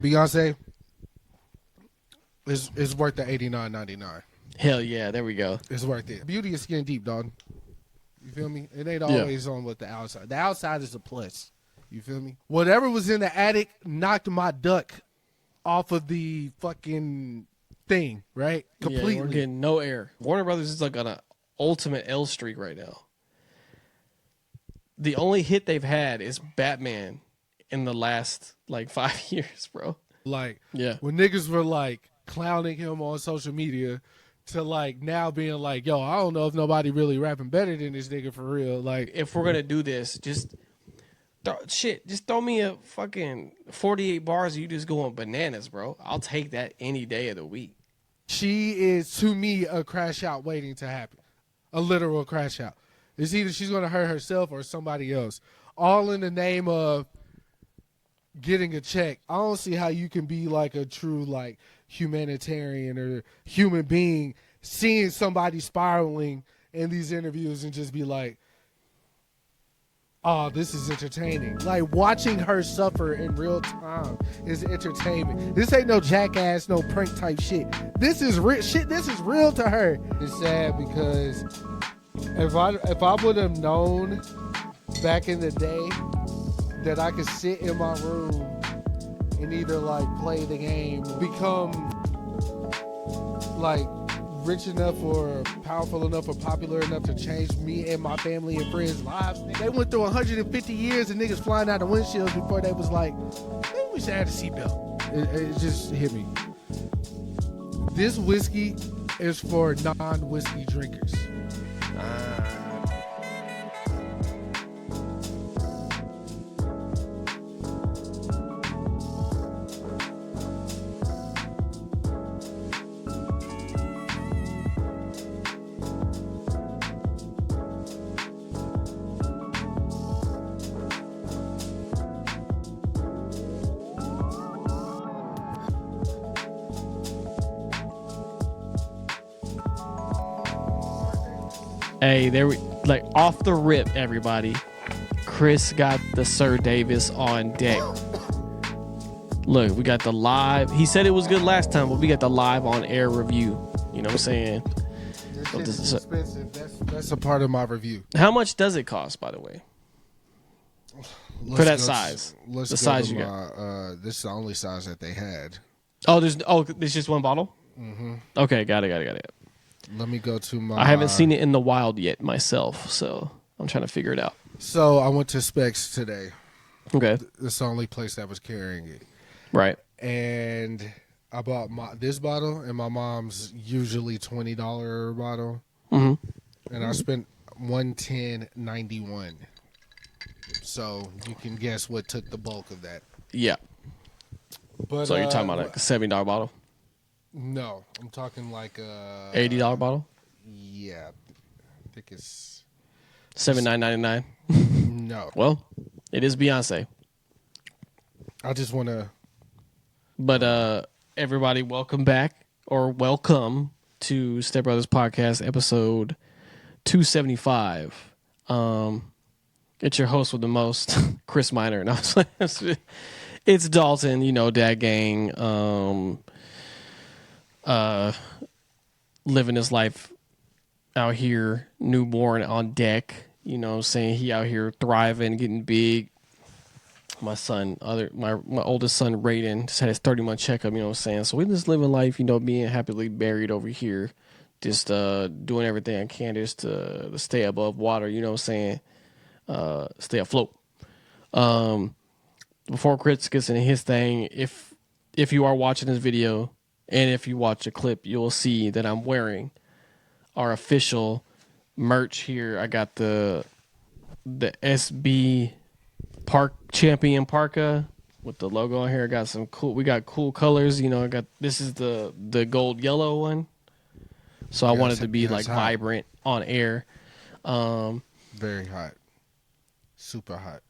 Beyonce is worth the $89.99. Hell yeah, there we go. It's worth it. Beauty is skin deep, dog. You feel me? It ain't Yeah. always on with the outside. The outside is a plus. You feel me? Whatever was in the attic knocked my duck off of the fucking thing, right? Completely. Yeah, we're getting no air. Warner Brothers is like on an ultimate L streak right now. The only hit they've had is Batman in the last like 5 years, bro. Like, Yeah. when niggas were like clowning him on social media to like now being like, yo, I don't know if nobody really rapping better than this nigga for real. Like, If we're gonna do this, just throw me a fucking 48 bars. You just going bananas, bro. I'll take that any day of the week. she is, to me, a crash out waiting to happen. A literal crash out. It's either she's going to hurt herself or somebody else. All in the name of getting a check. I don't see how you can be like a true like humanitarian or human being seeing somebody spiraling in these interviews and just be like, oh, this is entertaining. Like, watching her suffer in real time is entertainment. This ain't no jackass, no prank type shit. This is real shit. This is real to her. It's sad because if I would have known back in the day that I could sit in my room and either like play the game, become like rich enough or powerful enough or popular enough to change me and my family and friends' lives. They went through 150 years of niggas flying out of windshields before they was like, maybe we should add a seatbelt. It just hit me. This whiskey is for non-whiskey drinkers. Hey, there we like off the rip, everybody. Kris got the Sir Davis on deck. Look, we got the live. He said it was good last time, but we got the live on air review. You know what I'm saying? This shit is expensive. That's a part of my review. How much does it cost, by the way? For that size. Let's the go size to you my, this is the only size that they had. There's just one bottle? Mm-hmm. Okay, got it. Let me go to my... I haven't seen it in the wild yet myself, so I'm trying to figure it out. So I went to Specs today. Okay. It's the only place that was carrying it. Right. And I bought this bottle and my mom's usually $20 bottle. Mm-hmm. And I spent $110.91. So you can guess what took the bulk of that. Yeah. But, So you're talking about like a $70 bottle? No, I'm talking like a $80 bottle? Yeah, I think it's $79.99. no. Well, it is Beyonce. I just want to. But everybody, welcome back welcome to Step Brothers Podcast, episode 275. It's your host with the most, Kris Minor. No, it's Dalton. You know, Dad Gang. Living his life out here, newborn on deck, you know what I'm saying? He out here thriving, getting big. My oldest son, Raiden, just had his 30-month checkup, you know what I'm saying? So we just living life, you know, being happily buried over here, just doing everything I can just to stay above water, you know what I'm saying? Stay afloat. Before Kris gets into his thing, if you are watching this video, and if you watch a clip, you'll see that I'm wearing our official merch here. I got the SB Park Champion Parka with the logo on here. I got we got cool colors. You know, this is the gold yellow one. So I wanted to be like hot. vibrant on air. Very hot. Super hot.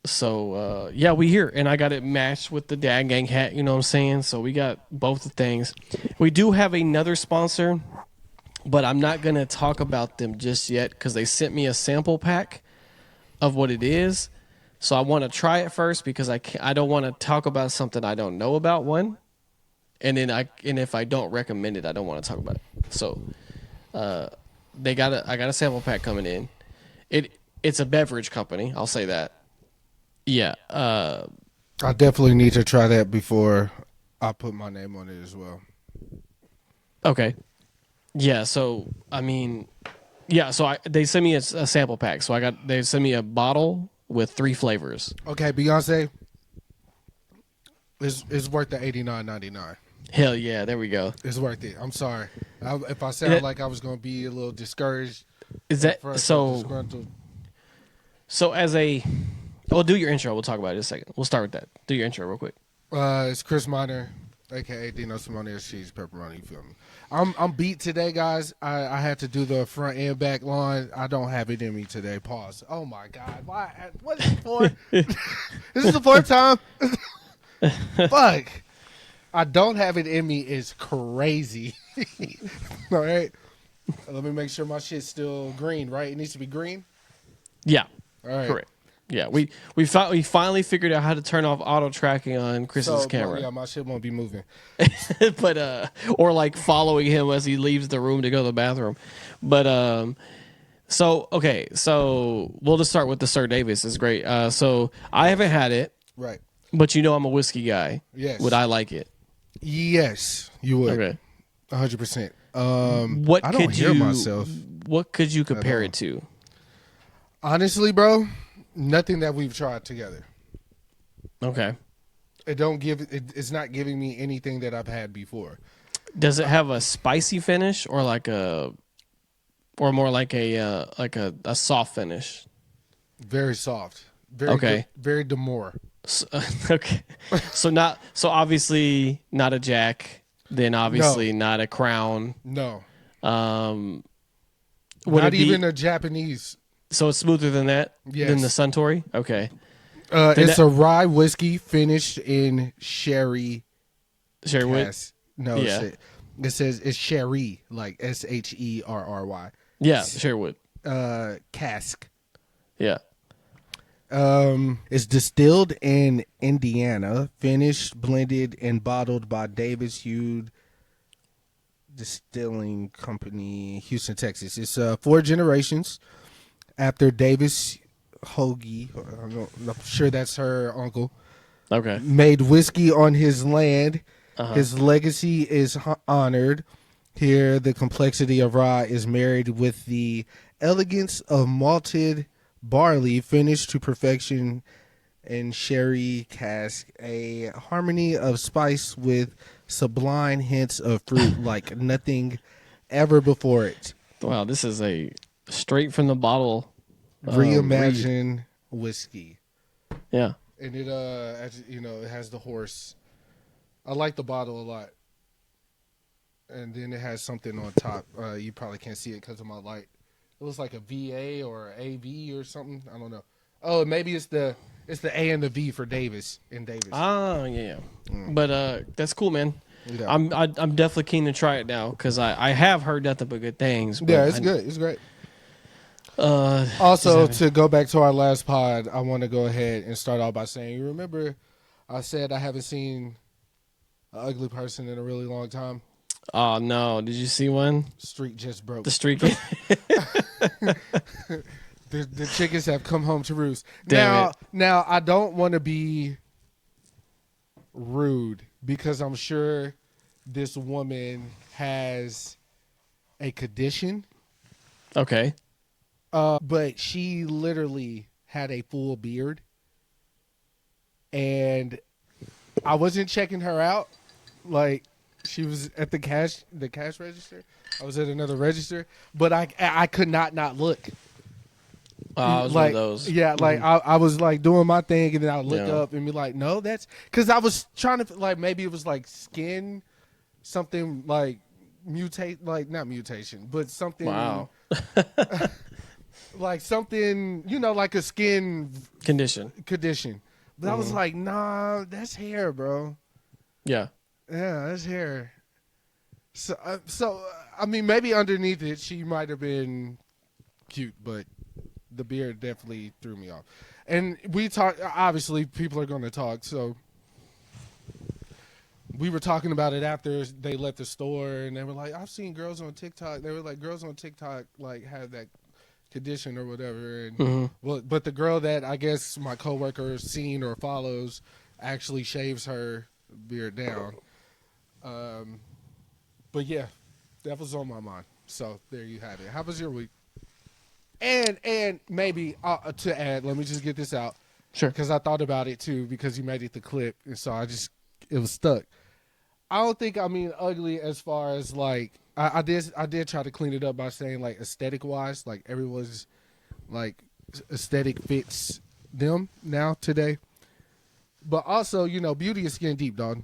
So, yeah, we here. And I got it matched with the Dad Gang hat, you know what I'm saying? So we got both the things. We do have another sponsor, but I'm not going to talk about them just yet because they sent me a sample pack of what it is. So I want to try it first because I don't want to talk about something I don't know about one, and if I don't recommend it, I don't want to talk about it. So I got a sample pack coming in. It's a beverage company. I'll say that. Yeah. I definitely need to try that before I put my name on it as well. Okay. Yeah. So I mean, yeah. So they sent me a sample pack. So they sent me a bottle with 3 flavors. Okay, Beyonce is worth the $89.99. Hell yeah! There we go. It's worth it. I'm sorry if I sound like I was going to be a little discouraged. Is that so? Disgruntled. So as a, well, do your intro. We'll talk about it in a second. We'll start with that. Do your intro real quick. It's Kris Minor, aka Dino Simone, cheese pepperoni. You feel me? I'm beat today, guys. I had to do the front and back line. I don't have it in me today. Pause. Oh my God! Why? What is it for? This is the 4th time. Fuck! I don't have it in me is crazy. All right. Let me make sure my shit's still green. Right? It needs to be green. Yeah. All right. Correct. Yeah, we finally figured out how to turn off auto tracking on Chris's camera. Yeah, my shit won't be moving. But or like following him as he leaves the room to go to the bathroom. But so we'll just start with the Sir Davis. It's great. So I haven't had it. Right. But I'm a whiskey guy. Yes. Would I like it? Yes, you would. Okay. 100%. What I don't could hear you myself. What could you compare it to? Honestly, bro, nothing that we've tried together. Okay. It's not giving me anything that I've had before. Does it have a spicy finish or more like a soft finish? Very soft. Very okay. Very demure. So, okay. So obviously not a Jack, then obviously not a Crown. No. Not even a Japanese. So it's smoother than that? Yes. Than the Suntory? Okay. It's a rye whiskey finished in sherry. Sherry? No, yeah. It says it's sherry, like SHERRY. Yeah, Sherwood. Cask. Yeah. It's distilled in Indiana, finished, blended, and bottled by Davis Hughes Distilling Company, Houston, Texas. It's 4 generations after Davis Hoagie. I'm sure that's her uncle. Okay. Made whiskey on his land. His legacy is honored. Here, the complexity of rye is married with the elegance of malted barley, finished to perfection in sherry cask. A harmony of spice with sublime hints of fruit like nothing ever before it. Wow, this is a straight from the bottle Reimagine whiskey. Yeah. And it it has the horse. I like the bottle a lot. And then it has something on top. You probably can't see it because of my light. It looks like a VA or AV or something. I don't know. Oh, maybe it's the A and the V for Davis in Davis. Oh yeah. But that's cool, man. Yeah. I'm definitely keen to try it now because I have heard nothing but good things. But yeah, it's good. It's great. Also, to go back to our last pod, I want to go ahead and start off by saying, you remember I said I haven't seen an ugly person in a really long time? Oh, no. Did you see one? Streak just broke. The streak. The chickens have come home to roost. Damn now, I don't want to be rude because I'm sure this woman has a condition. Okay. But she literally had a full beard. And I wasn't checking her out. Like, she was at the cash register. I was at another register. But I could not look. I was like, one of those. Yeah, like I was like doing my thing, and then I would look up and be like, no, that's because I was trying to like maybe it was like skin, something like mutate, like not mutation, but something. Wow. Like something, like a skin condition. But I was like, nah, that's hair, bro. Yeah. Yeah, that's hair. So I mean, maybe underneath it, she might have been cute, but the beard definitely threw me off. And we talk. Obviously, people are going to talk. So we were talking about it after they left the store, and they were like, "I've seen girls on TikTok." They were like, "Girls on TikTok like have that condition or whatever." And well, but the girl that I guess my coworker seen or follows actually shaves her beard down. But yeah, that was on my mind. So there you have it. How was your week? And maybe to add, let me just get this out. Sure. Because I thought about it too, because you made it the clip, and so it was stuck. I don't think I mean ugly as far as like I did try to clean it up by saying like aesthetic wise, like everyone's like aesthetic fits them now today. But also, beauty is skin deep, dog.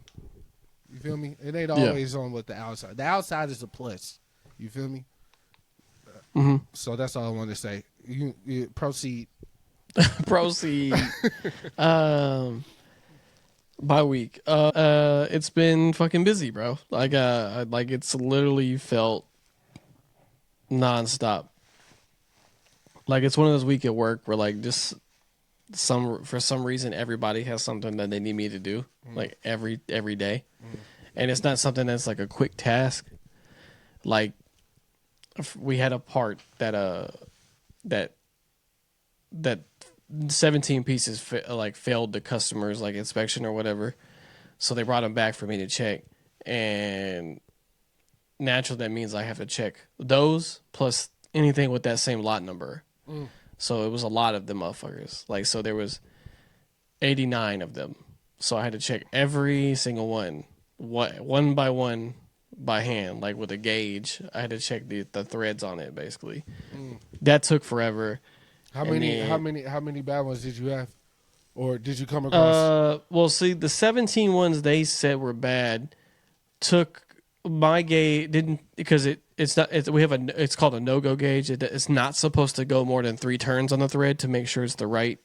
You feel me? It ain't always on with the outside. The outside is a plus. You feel me? So that's all I wanted to say. You proceed. Proceed. My week. It's been fucking busy, bro. Like it's literally felt nonstop. Like it's one of those weeks at work where like just for some reason everybody has something that they need me to do like every day, and it's not something that's like a quick task. Like we had a part that 17 pieces failed the customer's like inspection or whatever, so they brought them back for me to check, and naturally that means I have to check those plus anything with that same lot number. So it was a lot of them motherfuckers. Like, so there was 89 of them, so I had to check every single one by one by hand, like with a gauge. I had to check the threads on it basically. That took forever. How many bad ones did you have, or did you come across? Well, see, the 17 ones they said were bad took my gauge didn't, because it's called a no-go gauge. It's not supposed to go more than 3 turns on the thread to make sure it's the right.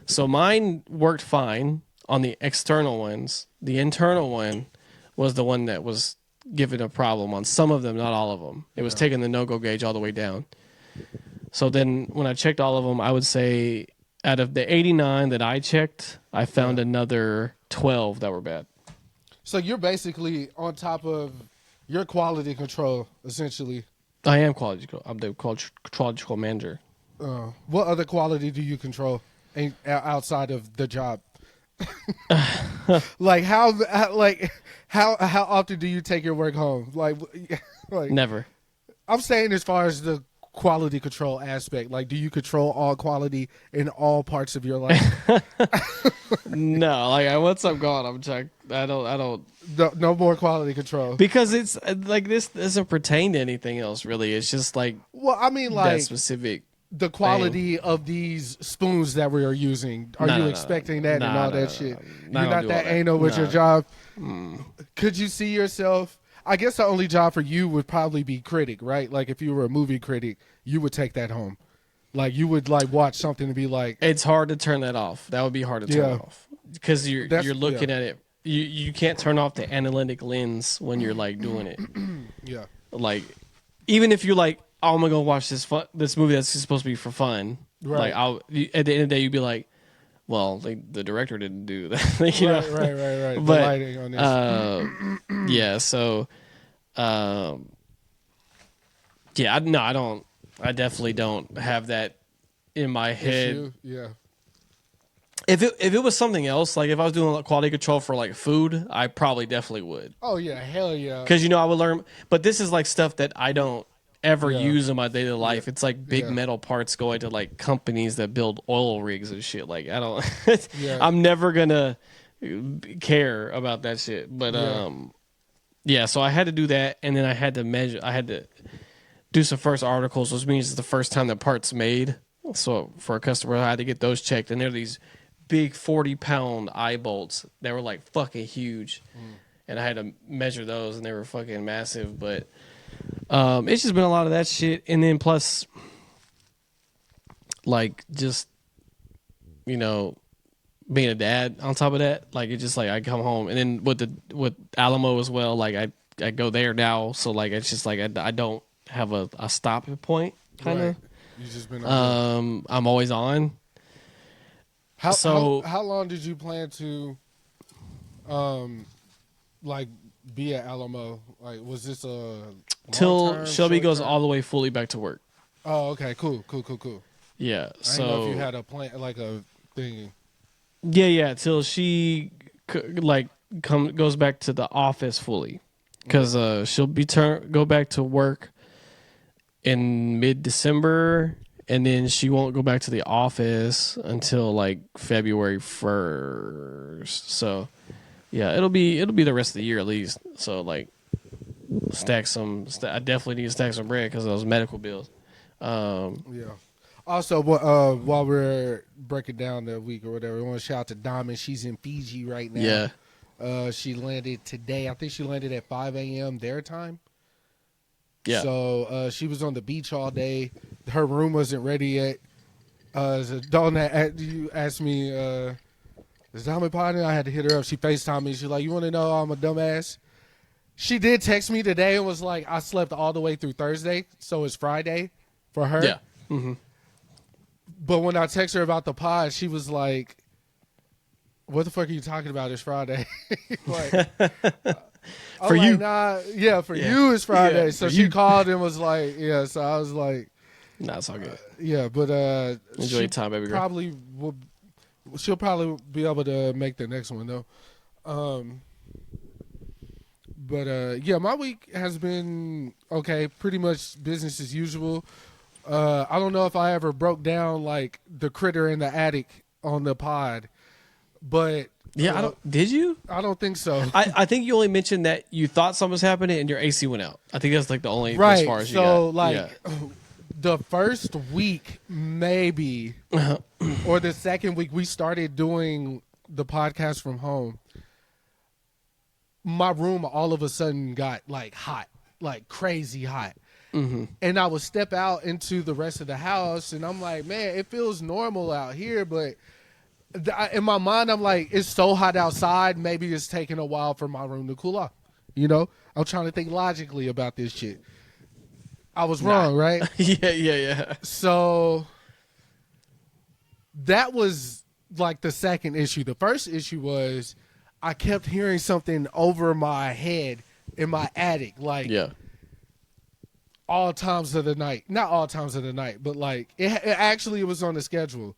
So mine worked fine on the external ones. The internal one was the one that was given a problem on some of them, not all of them. It was taking the no-go gauge all the way down. So then when I checked all of them, I would say out of the 89 that I checked, I found another 12 that were bad. So you're basically on top of your quality control, essentially. I am quality control. I'm the quality control manager. What other quality do you control outside of the job? Like how often do you take your work home? Like Never. I'm saying as far as the quality control aspect, like do you control all quality in all parts of your life? No, like once I'm gone, I'm checked. I don't. No more quality control, because it's like this doesn't pertain to anything else really. It's just like, well, I mean, like that specific the quality of these spoons that we are using. Are you expecting that and all that shit? You're not that anal with your job. Could you see yourself? I guess the only job for you would probably be critic, right? Like if you were a movie critic, you would take that home. Like you would like watch something and be like, it's hard to turn that off. That would be hard to turn off because you're looking at it. You can't turn off the analytic lens when you're like doing it. Yeah. Like even if you're like, oh, I'm gonna go watch this movie that's supposed to be for fun. Right. Like at the end of the day, you'd be like, well, the director didn't do that. Right. But the lighting on this. Yeah. So, yeah. I don't. I definitely don't have that in my head. Issue? Yeah. If it was something else, like if I was doing quality control for like food, I probably definitely would. Oh yeah, hell yeah. Because I would learn. But this is like stuff that I don't ever use in my daily life. It's like big metal parts going to like companies that build oil rigs and shit. Like I don't. I'm never gonna care about that shit. But so I had to do that, and then I had to measure. I had to do some first articles, which means it's the first time the part's made. So for a customer, I had to get those checked, and they're these big 40-pound eye bolts that were like fucking huge, and I had to measure those, and they were fucking massive. But it's just been a lot of that shit, and then plus, like just being a dad on top of that. Like it's just like I come home, and then with Alamo as well. Like I go there now, so like it's just like I don't have a stopping point kind of. You just been I'm always on. How long did you plan to, like, be at Alamo? Like, was this a till long-term, Shelby goes short-term? all the way fully back to work. Oh, okay, cool. Yeah. I didn't know if you had a plan, like a thing. Yeah. Till she goes back to the office fully, because she'll go back to work in mid-December, and then she won't go back to the office until like February 1st. So yeah, it'll be the rest of the year at least. So like I definitely need to stack some bread because of those medical bills. Yeah. Also, while we're breaking down the week or whatever, I want to shout out to Diamond. She's in Fiji right now. Yeah. She landed today. I think she landed at 5 a.m. their time. Yeah. So she was on the beach all day. Her room wasn't ready yet. Donna, you asked me, is Diamond potting? I had to hit her up. She FaceTimed me. She's like, you want to know I'm a dumbass? She did text me today and was like, I slept all the way through Thursday, so it's Friday for her. Yeah. Mm-hmm. But when I text her about the pod, she was like, what the fuck are you talking about? It's Friday. Like, for you. Nah, yeah, for you it's Friday. Yeah, so for she you. called and was like, yeah. So I was like, Nah, it's all good. yeah, but Enjoy your time, baby girl. She'll probably be able to make the next one though. But yeah, my week has been okay, pretty much business as usual. I don't know if I ever broke down like the critter in the attic on the pod, but Yeah, did you? I don't think so. I think you only mentioned that you thought something was happening and your AC went out. I think that's like the only Right. as far as you So got. like the first week maybe or the second week we started doing the podcast from home. My room all of a sudden got like hot, like crazy hot. Mm-hmm. And I would step out into the rest of the house and I'm like, man, it feels normal out here, but in my mind, I'm like, it's so hot outside. Maybe it's taking a while for my room to cool off. You know, I'm trying to think logically about this shit. I was wrong, right? Yeah. So that was like the second issue. The first issue was I kept hearing something over my head in my attic, like all times of the night. Not all times of the night, but like it actually was on the schedule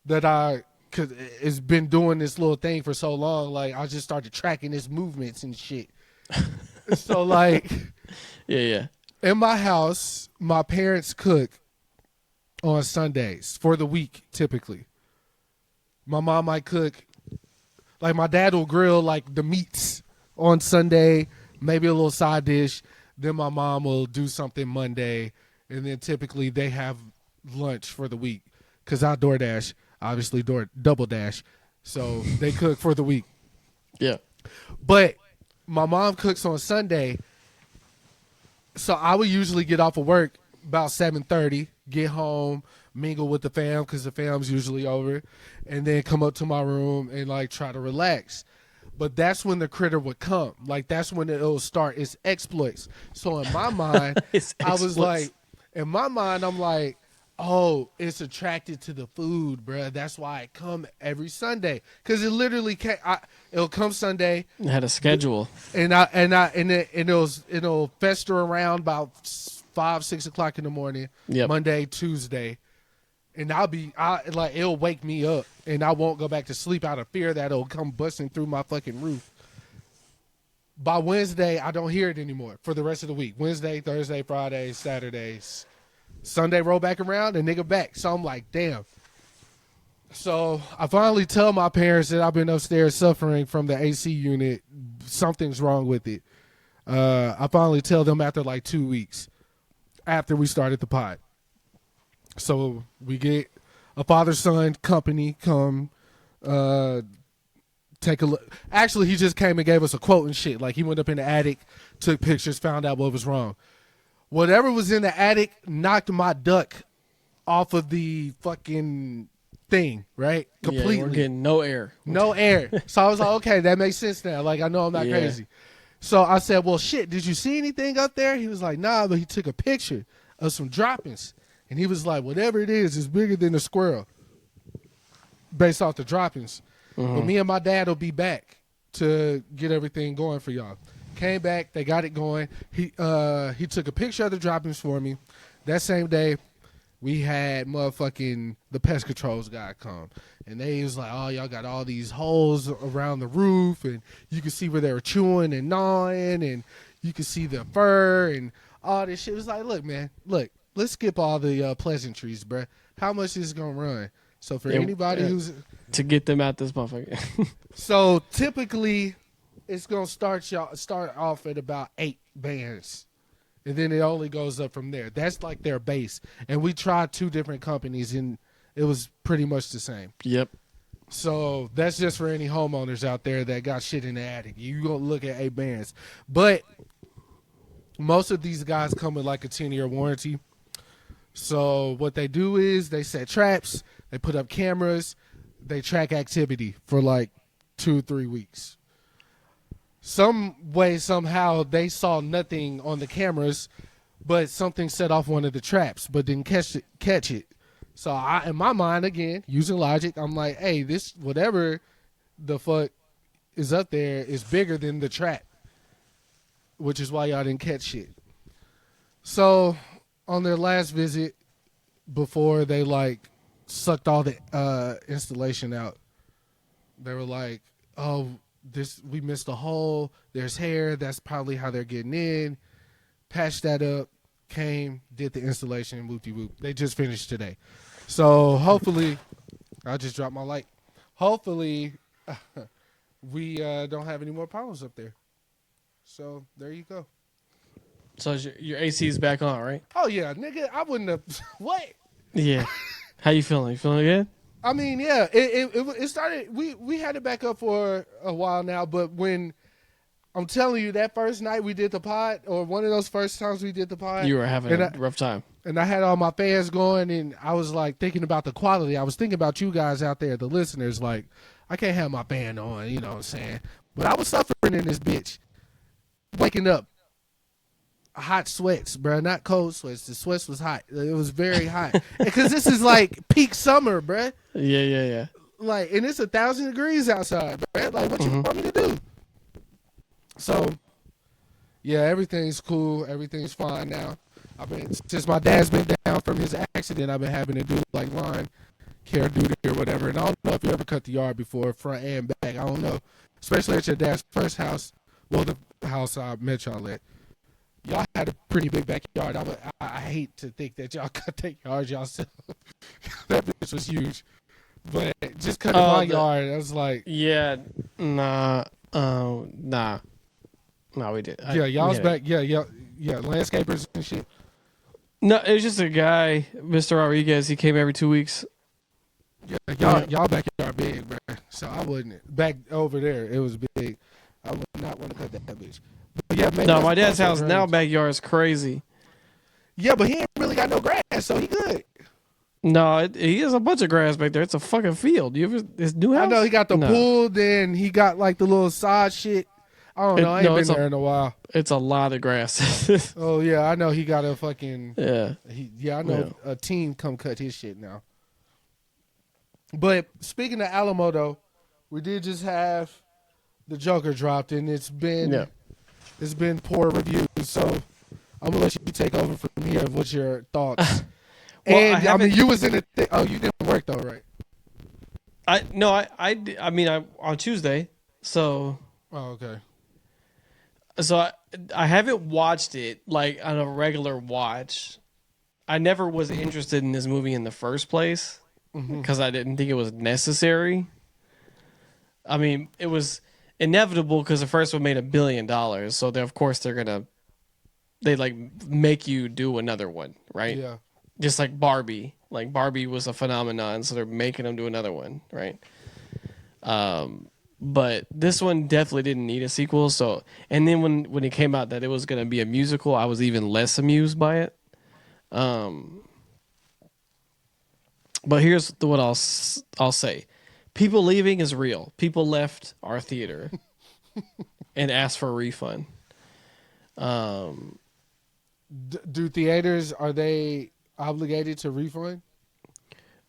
that cause it's been doing this little thing for so long. Like I just started tracking its movements and shit. So like, yeah. In my house, my parents cook on Sundays for the week, typically. My mom might cook, like my dad will grill like the meats on Sunday, maybe a little side dish. Then my mom will do something Monday, and then typically they have lunch for the week. Because I DoorDash, obviously double dash, so they cook for the week. Yeah. But my mom cooks on Sunday, so I would usually get off of work about 7:30, get home, mingle with the fam because the fam's usually over, and then come up to my room and like try to relax. But that's when the critter would come. Like that's when it'll start its exploits. So in my mind, I was like, I'm like, oh, it's attracted to the food, bruh. That's why it come every Sunday. Cause it literally can't. It'll come Sunday. It had a schedule, and it'll fester around about 5, 6 o'clock in the morning. Yep. Monday, Tuesday, and it'll wake me up, and I won't go back to sleep out of fear that it'll come busting through my fucking roof. By Wednesday, I don't hear it anymore for the rest of the week. Wednesday, Thursday, Friday, Saturdays. Sunday roll back around and nigga back. So I'm like, damn. So I finally tell my parents that I've been upstairs suffering from the AC unit. Something's wrong with it. I finally tell them after like 2 weeks after we started the pod. So we get a father-son company come take a look. Actually, he just came and gave us a quote and shit. Like he went up in the attic, took pictures, found out what was wrong. Whatever was in the attic knocked my duck off of the fucking thing, right? Completely. Yeah, we're getting no air. No air. So I was like, okay, that makes sense now. Like, I know I'm not crazy. So I said, well, shit, did you see anything up there? He was like, nah, but he took a picture of some droppings. And he was like, whatever it is bigger than a squirrel. based off the droppings. But me and my dad will be back to get everything going for y'all. Came back, they got it going. He took a picture of the droppings for me. That same day, we had motherfucking the pest controls guy come. And they was like, oh, y'all got all these holes around the roof, and you can see where they were chewing and gnawing, and you can see the fur and all this shit. It was like, look, man, let's skip all the pleasantries, bruh. How much is it going to run? So for anybody who's... To get them out this motherfucker. So typically, it's going to start off at about 8 bands. And then it only goes up from there. That's like their base. And we tried 2 different companies, and it was pretty much the same. Yep. So that's just for any homeowners out there that got shit in the attic. You go look at 8 bands. But most of these guys come with like a 10-year warranty. So what they do is they set traps, they put up cameras, they track activity for like 2-3 weeks. Some way, somehow, they saw nothing on the cameras, but something set off one of the traps, but didn't catch it. So in my mind, again, using logic, I'm like, hey, this whatever the fuck is up there is bigger than the trap, which is why y'all didn't catch shit. So on their last visit, before they like sucked all the installation out, they were like, oh, we missed a hole. There's hair. That's probably how they're getting in. Patched that up. Came, did the installation. Whoop-de-whoop. They just finished today. So hopefully, I just dropped my light. Hopefully, we don't have any more problems up there. So there you go. So your AC is back on, right? Oh yeah, nigga. I wouldn't have. What? Yeah. How you feeling? You feeling good? I mean, yeah, it started. We had it back up for a while now, but when I'm telling you that first night we did the pod, or one of those first times we did the pod, you were having a rough time, and I had all my fans going, and I was like thinking about the quality. I was thinking about you guys out there, the listeners. Like, I can't have my band on, you know what I'm saying? But I was suffering in this bitch, waking up. Hot sweats, bro, not cold sweats. The sweats was hot. It was very hot because this is like peak summer, bro. Yeah. Like, and it's 1,000 degrees outside, bro. Like, what you want me to do? So, yeah, everything's cool. Everything's fine now. Since my dad's been down from his accident, I've been having to do like lawn care duty or whatever. And I don't know if you ever cut the yard before, front and back. I don't know, especially at your dad's first house. Well, the house I met y'all at. Y'all had a pretty big backyard. I hate to think that y'all cut that yard yourself. That bitch was huge. But just cutting my yard, I was like... Yeah, nah, we did. Y'all's back. Yeah, landscapers and shit. No, it was just a guy, Mr. Rodriguez. He came every 2 weeks. Yeah, y'all backyard big, bro. So I wouldn't. Back over there, it was big. I would not want to cut that bitch. But yeah, no, my dad's house now backyard is crazy. Yeah, but he ain't really got no grass, so he good. No, he has a bunch of grass back there. It's a fucking field. His new house? I know he got the pool, then he got like the little side shit. I don't know. I ain't been there in a while. It's a lot of grass. Oh yeah, I know he got a fucking I know a team come cut his shit now. But speaking of Alamo though, we did just have the Joker dropped, and it's been poor reviews. So I'm gonna let you take over from here. What's your thoughts? Well, and I mean, you was in the you didn't work though, right? I mean on Tuesday. So. Oh, okay. So I haven't watched it like on a regular watch. I never was interested in this movie in the first place because I didn't think it was necessary. I mean, it was inevitable because the first one made $1 billion, so of course they like make you do another one, right? Yeah. Just like Barbie. Like Barbie was a phenomenon, so they're making them do another one, right? But this one definitely didn't need a sequel. So, and then when it came out that it was going to be a musical, I was even less amused by it. But here's what I'll say: people leaving is real. People left our theater and asked for a refund. Do theaters, are they obligated to refund?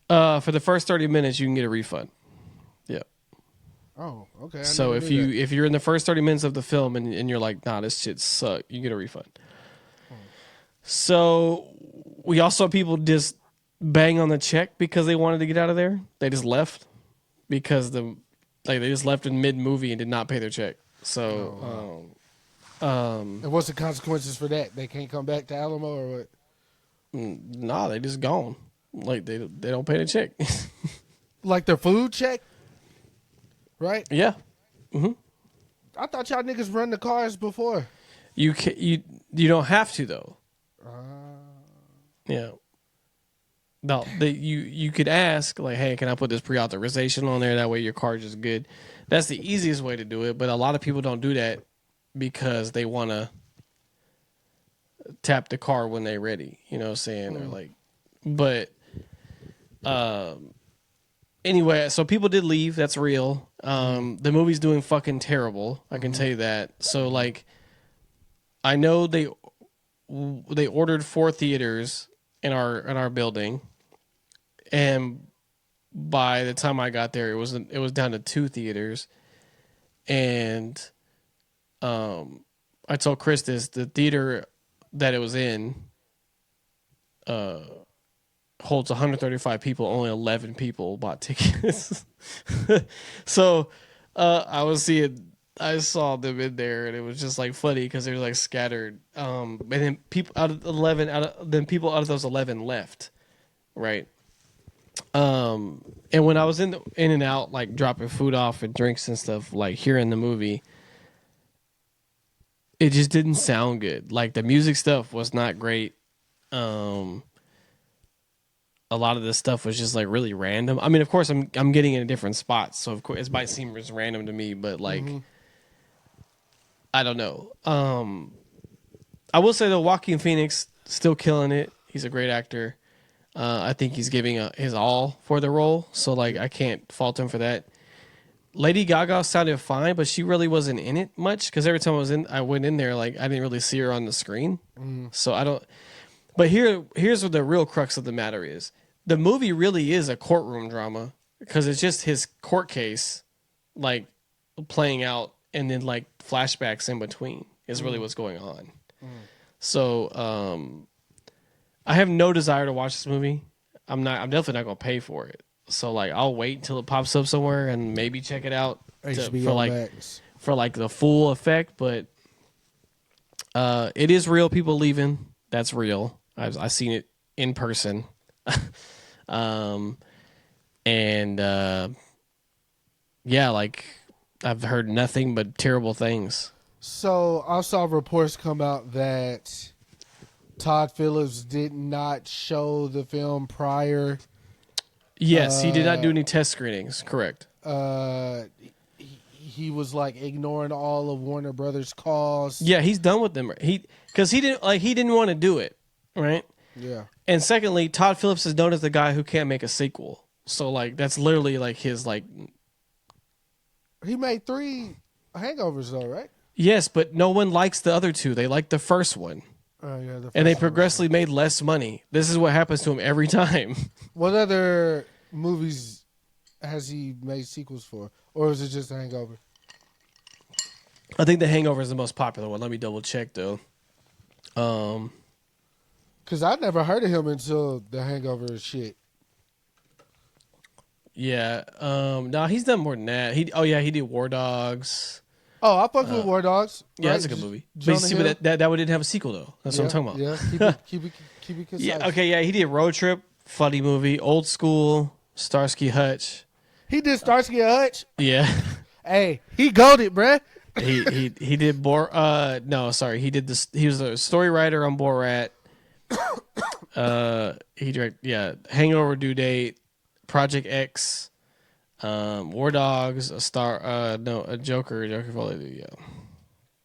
For the first 30 minutes, you can get a refund. Yeah. Oh, okay. So if you're in the first 30 minutes of the film and you're like, nah, this shit sucked, you get a refund. So we also saw people just bang on the check because they wanted to get out of there. They just left because they just left in mid movie and did not pay their check. So, and what's the consequences for that? They can't come back to Alamo or what? Nah, they just gone. Like they don't pay the check. Like their food check, right? Yeah. I thought y'all niggas run the cars before. You don't have to though. Yeah. No, you could ask like, hey, can I put this pre-authorization on there? That way your card is good. That's the easiest way to do it, but a lot of people don't do that because they want to tap the card when they're ready. You know what I'm saying? Or like, but anyway, so people did leave. That's real. The movie's doing fucking terrible. I can tell you that. So like, I know they ordered 4 theaters in our building, and by the time I got there, it was down to 2 theaters, and I told Kris this: the theater that it was in holds 135 people. Only 11 people bought tickets. So I saw them in there, and it was just like funny because they were like scattered. And then people out of those 11 left, right? And when I was in and out, like dropping food off and drinks and stuff, like hearing the movie, it just didn't sound good. Like the music stuff was not great. A lot of this stuff was just like really random. I mean, of course, I'm getting in different spots, so of course it might seem as random to me, but like, I don't know. I will say though, Joaquin Phoenix still killing it. He's a great actor. I think he's giving his all for the role, so like I can't fault him for that. Lady Gaga sounded fine, but she really wasn't in it much because every time I went in there, like I didn't really see her on the screen. So I don't. But here's what the real crux of the matter is: the movie really is a courtroom drama because it's just his court case, like playing out, and then like flashbacks in between is really what's going on. So I have no desire to watch this movie. I'm definitely not gonna pay for it. So like I'll wait until it pops up somewhere and maybe check it out for like the full effect. But it is real. People leaving. That's real. I've seen it in person. Yeah, like I've heard nothing but terrible things. So I saw reports come out that Todd Phillips did not show the film prior. Yes, he did not do any test screenings. Correct. He was like ignoring all of Warner Brothers calls. Yeah, he's done with them. Because he didn't want to do it, right? Yeah. And secondly, Todd Phillips is known as the guy who can't make a sequel. So like that's literally like his like. He made 3 Hangovers though, right? Yes, but no one likes the other 2. They like the first one. Oh yeah, and they progressively made less money. This is what happens to him every time. What other movies has he made sequels for, or is it just The Hangover? I think The Hangover is the most popular one. Let me double check though. Because I never heard of him until The Hangover shit. Yeah. No, he's done more than that. He did War Dogs. Oh, I fucked with War Dogs. Yeah, right? that's a good movie. But that one didn't have a sequel though. That's what I'm talking about. Yeah, keep it concise. Yeah, okay, yeah, he did Road Trip, funny movie, Old School, Starsky Hutch. He did Starsky and Hutch. Yeah. Hey, he goated, bruh. he did he did this. He was a story writer on Borat. He directed Hangover, Due Date, Project X, War Dogs, a Joker, yeah.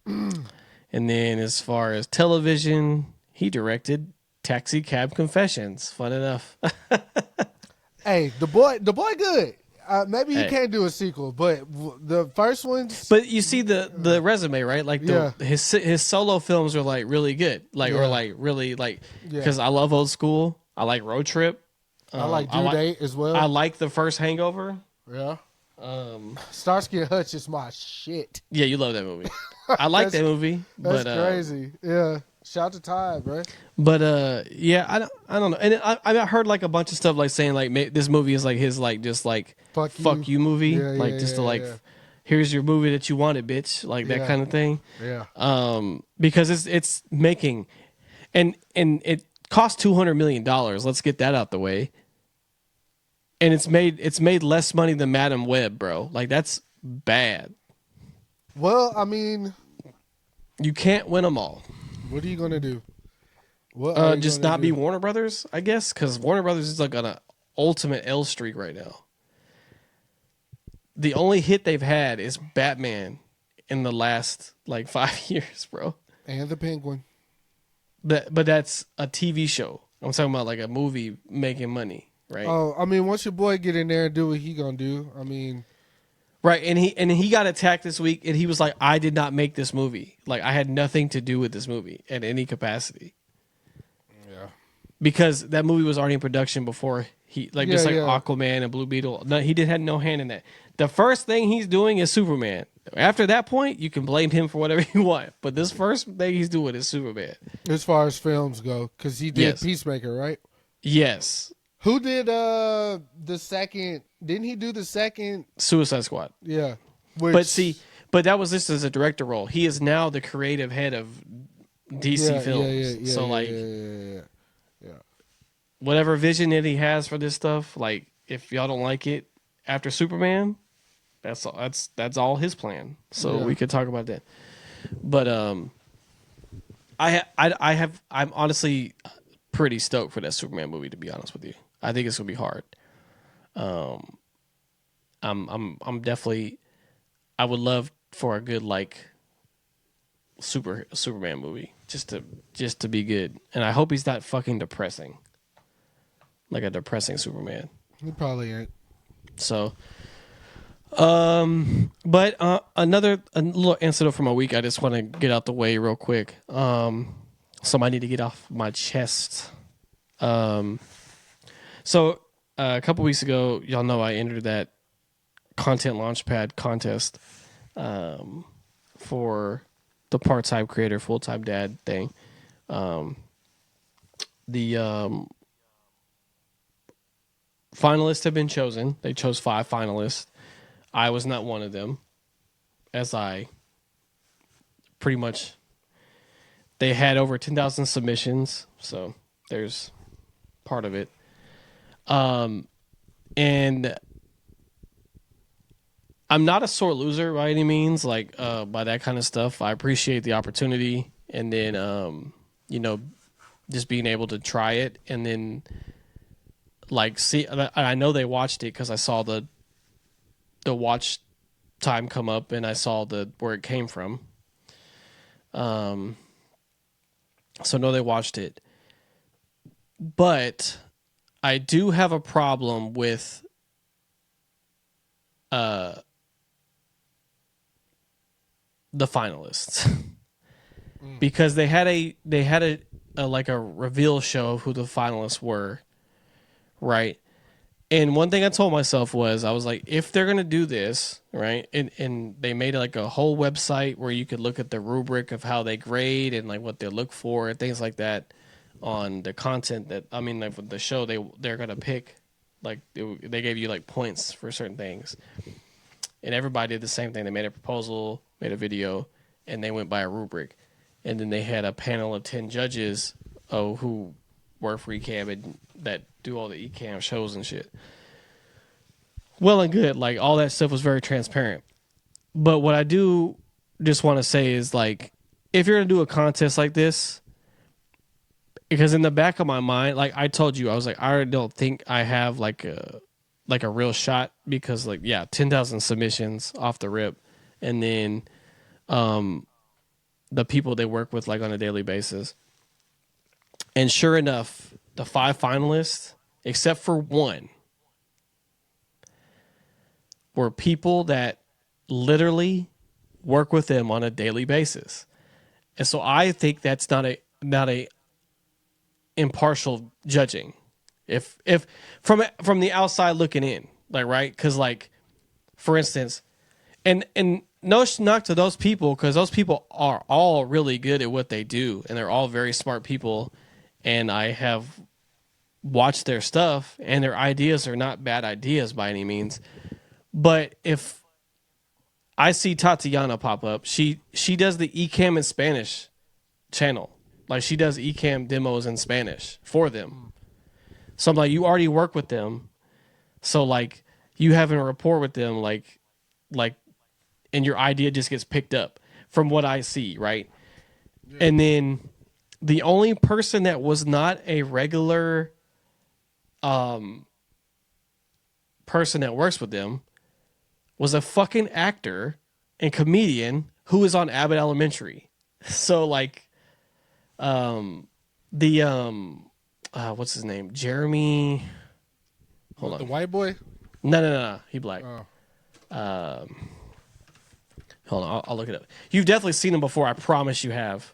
And then as far as television, he directed Taxi Cab Confessions. Fun enough. Hey, the boy good. Maybe he can't do a sequel, but the first ones. But you see the resume, right? Like his solo films are like really good, like or like really like because I love Old School. I like Road Trip. I like Due Date as well. I like the first Hangover. Yeah. Starsky and Hutch is my shit. Yeah, you love that movie. I like that movie. That's crazy. Yeah. Shout out to Ty, bro. But yeah, I don't know. And I heard like a bunch of stuff like saying like this movie is like his like just like fuck you movie, Yeah, like just to like here's your movie that you wanted, bitch, like that kind of thing. Yeah. Because it's making and it cost $200 million. Let's get that out the way. And it's made less money than Madam Web, bro. Like that's bad. Well, I mean, you can't win them all. What are you gonna do? Just not be Warner Brothers, I guess, because Warner Brothers is like on an ultimate L streak right now. The only hit they've had is Batman in the last like 5 years, bro. And the Penguin. But that's a TV show. I'm talking about like a movie making money. Right. Oh, I mean, once your boy get in there and do what he gonna do, I mean, right. And he got attacked this week, and he was like, "I did not make this movie. Like, I had nothing to do with this movie in any capacity." Yeah. Because that movie was already in production before he Aquaman and Blue Beetle. No, he had no hand in that. The first thing he's doing is Superman. After that point, you can blame him for whatever you want. But this first thing he's doing is Superman. As far as films go, because he did Peacemaker, right? Yes. Who did the second? Didn't he do the second Suicide Squad? Yeah. But that was just as a director role. He is now the creative head of DC Films. Whatever vision that he has for this stuff, like if y'all don't like it after Superman, that's all his plan. So we could talk about that. But I'm honestly pretty stoked for that Superman movie, to be honest with you. I think it's gonna be hard. I'm definitely. I would love for a good like Superman movie just to be good, and I hope he's not fucking depressing, like a depressing Superman. He probably ain't. So, but a little incident from a week. I just want to get out the way real quick. Something I need to get off my chest. So a couple weeks ago, y'all know I entered that Content Launchpad contest for the part-time creator, full-time dad thing. The finalists have been chosen. They chose 5 finalists. I was not one of them, as I pretty much... They had over 10,000 submissions, so there's part of it. And I'm not a sore loser by any means, like by that kind of stuff. I appreciate the opportunity, and then just being able to try it, and then like see. I know they watched it because I saw the watch time come up, and I saw where it came from. So no, they watched it, but I do have a problem with the finalists because they had a like a reveal show of who the finalists were, right? And one thing I told myself was, I was like, if they're gonna do this, right, and they made like a whole website where you could look at the rubric of how they grade and like what they look for and things like that on the content like with the show they're gonna pick, like they gave you like points for certain things, and everybody did the same thing. They made a proposal, made a video, and they went by a rubric, and then they had a panel of 10 judges who work for Ecamm and that do all the Ecamm shows and shit. Well and good, like all that stuff was very transparent. But what I do just want to say is, like, if you're gonna do a contest like this, because in the back of my mind, like I told you, I was like, I don't think I have like a real shot, because 10,000 submissions off the rip, and then the people they work with like on a daily basis. And sure enough, the 5 finalists, except for one, were people that literally work with them on a daily basis. And so I think that's not a impartial judging. If from the outside looking in, like, right? Because, like, for instance, and no knock to those people, because those people are all really good at what they do, and they're all very smart people, and I have watched their stuff, and their ideas are not bad ideas by any means. But if I see Tatiana pop up, she does the Ecamm in Spanish channel. Like, she does Ecamm demos in Spanish for them. So I'm like, you already work with them. So, like, you having a rapport with them, like, and your idea just gets picked up from what I see, right? Yeah. And then the only person that was not a regular person that works with them was a fucking actor and comedian who is on Abbott Elementary. So, like, what's his name? Jeremy. Hold on. The white boy? No. He black. Hold on. I'll look it up. You've definitely seen him before. I promise you have.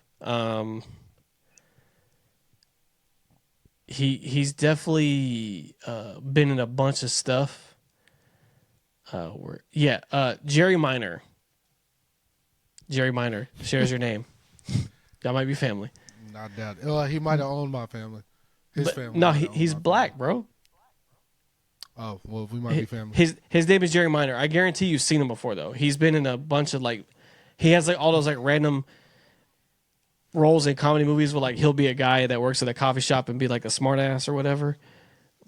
He's definitely been in a bunch of stuff. Jerry Minor. Jerry Minor shares your name. Y'all might be family. Not doubt it. Well, he might have owned my family. His family. No, he's black, family. Bro. Oh, well, we might be family. His name is Jerry Minor. I guarantee you've seen him before, though. He's been in a bunch of, like, he has, like, all those, like, random roles in comedy movies where, like, he'll be a guy that works at a coffee shop and be, like, a smartass or whatever.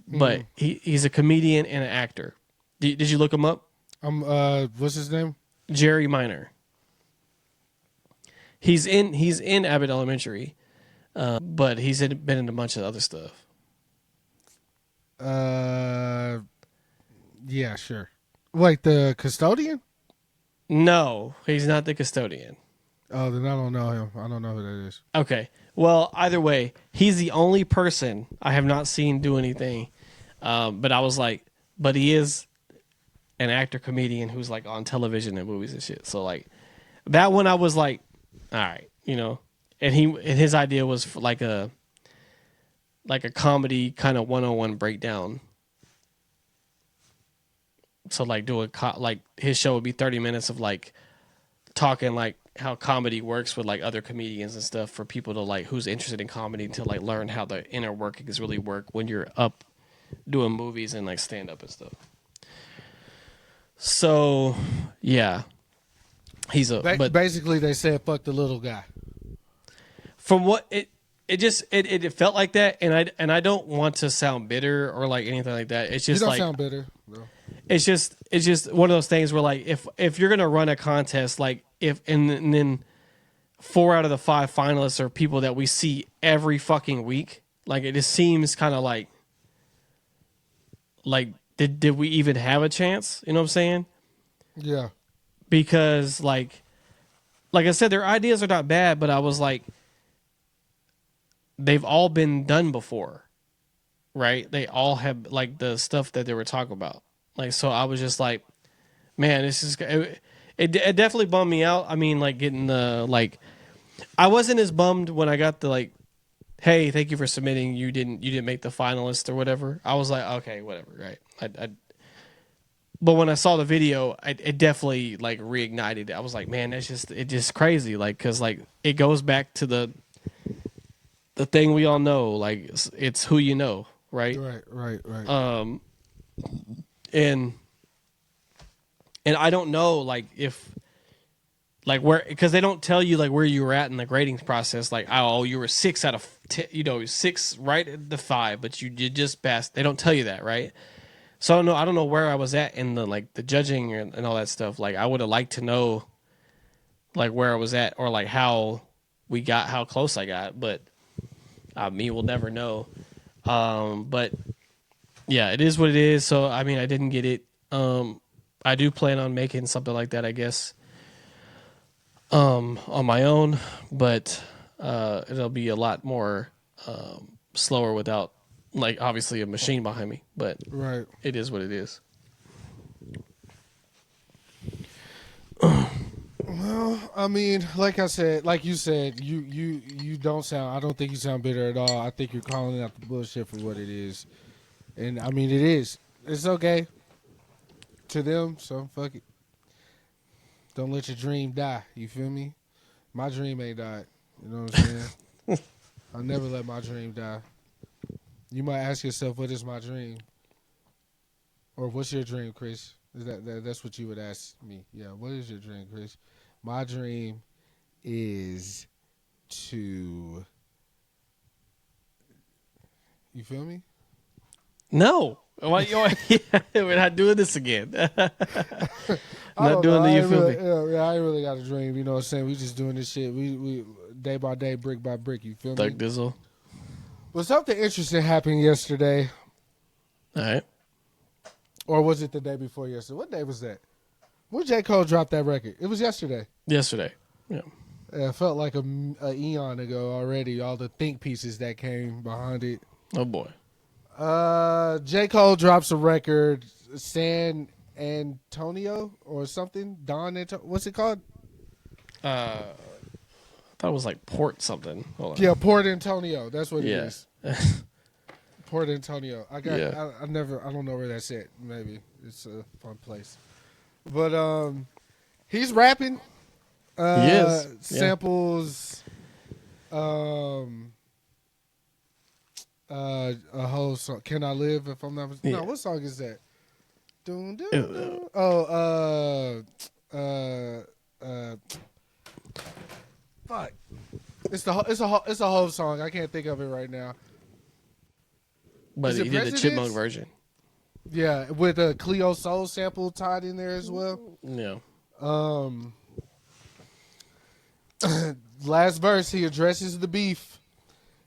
But he's a comedian and an actor. Did you look him up? What's his name? Jerry Minor. He's in Abbott Elementary, but he's been in a bunch of other stuff. Yeah, sure. Like the custodian? No, he's not the custodian. Oh, then I don't know him. I don't know who that is. Okay. Well, either way, he's the only person I have not seen do anything. But I was like, but he is an actor comedian who's, like, on television and movies and shit. So, like, that one I was like, all right, you know. And his idea was for like a comedy kind of 101 breakdown. So, like, like, his show would be 30 minutes of, like, talking, like, how comedy works with, like, other comedians and stuff for people to, like, who's interested in comedy to, like, learn how the inner workings really work when you're up doing movies and, like, stand up and stuff. So, yeah. He's basically they said fuck the little guy. From what it felt like that, and I don't want to sound bitter or, like, anything like that. It's just, you don't like, sound bitter, bro. It's just one of those things where, like, if you're gonna run a contest, like, and then 4 out of the 5 finalists are people that we see every fucking week, like, it just seems kind of like did we even have a chance? You know what I'm saying? Yeah. Because, like I said, their ideas are not bad, but I was like, they've all been done before, right? They all have, like, the stuff that they were talking about. Like, so I was just like, man, this is it definitely bummed me out. I mean, like, getting the, like, I wasn't as bummed when I got the, like, hey, thank you for submitting. You didn't make the finalist or whatever. I was like, okay, whatever, right? But when I saw the video, it definitely, like, reignited it. I was like, man, it's just crazy, like, because, like, it goes back to the thing we all know, like, it's who you know, right? Right. And I don't know, like, if, like, where, because they don't tell you, like, where you were at in the grading process, like, oh, you were 6 out of 10, you know, 6 right at the 5, but you just passed. They don't tell you that, right? So I don't know where I was at in the, like, the judging and all that stuff. Like, I would have liked to know, like, where I was at, or, like, how close I got, but me will never know. But yeah, it is what it is. So, I mean, I didn't get it. I do plan on making something like that, I guess, on my own, but it'll be a lot more slower without, like, obviously a machine behind me, but right. It is what it is. Well, I mean, like I said, like you said, you don't sound, I don't think you sound bitter at all. I think you're calling out the bullshit for what it is. And I mean, it is. It's okay to them, so fuck it. Don't let your dream die. You feel me? My dream ain't died. You know what I'm saying? I'll never let my dream die. You might ask yourself, what is my dream? Or what's your dream, Kris? That's what you would ask me. Yeah, what is your dream, Kris? My dream is to... You feel me? No. Why, we're not doing this again. Not doing the you feel me. Yeah, I ain't really got a dream. You know what I'm saying? We just doing this shit. We day by day, brick by brick. You feel me? Thug Dizzle. But something interesting happened yesterday. All right. Or was it the day before yesterday? What day was that? When J. Cole dropped that record? It was yesterday. Yesterday. Yeah. It felt like a eon ago already. All the think pieces that came behind it. Oh boy. J. Cole drops a record, San Antonio or something. What's it called? I thought it was like Port something. Hold on. Yeah, Port Antonio. That's what it is. Yeah. Port Antonio. I Yeah. don't know where that's at. Maybe it's a fun place. But he's rapping. He is. Samples a whole song. Can I Live? If I'm not mistaken. Yeah. No, what song is that? Dun, dun, Uh, dun. Oh, fuck. It's a whole song. I can't think of it right now. But Is he it did the Presidents? Chipmunk version. Yeah, with a Cleo Soul sample tied in there as well. Yeah. Last verse, he addresses the beef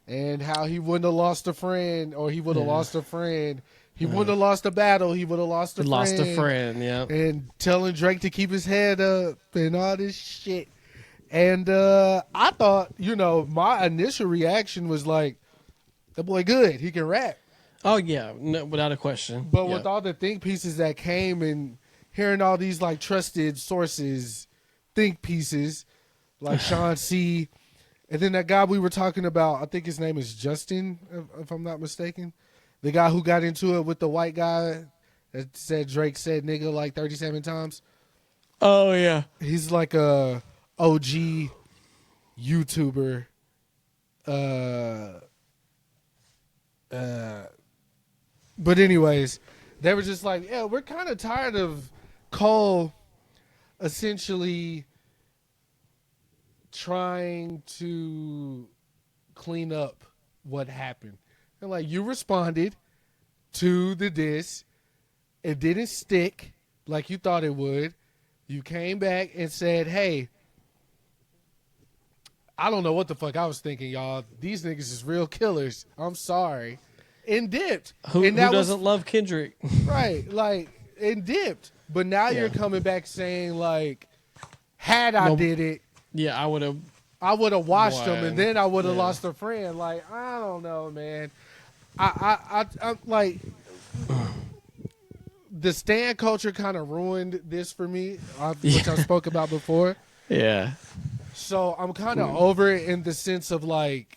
and how he wouldn't have lost a friend, or he would have lost a friend. He wouldn't have lost a battle. He would have lost a friend. Lost a friend, yeah. And telling Drake to keep his head up and all this shit. And I thought, my initial reaction was like, the boy good. He can rap. Oh, yeah, no, without a question. But yeah. with all the think pieces that came and hearing all these like trusted sources, think pieces, like Sean C. And then that guy we were talking about, I think his name is Justin, if I'm not mistaken. The guy who got into it with the white guy that said Drake said nigga like 37 times. Oh, yeah. He's like a OG YouTuber. But anyways, they were just like, yeah, we're kind of tired of Cole essentially trying to clean up what happened. And like, you responded to the diss. It didn't stick like you thought it would. You came back and said, hey, I don't know what the fuck I was thinking, y'all. These niggas is real killers. I'm sorry. And dipped. Who doesn't love Kendrick? Right, like, and dipped. But now you're coming back saying, like, had I did it, Yeah, I would have watched them, and then I would have Yeah. lost a friend. Like, I don't know, man. I'm like, the stan culture kind of ruined this for me, which I spoke about before. Yeah. So I'm kind of over it in the sense of like,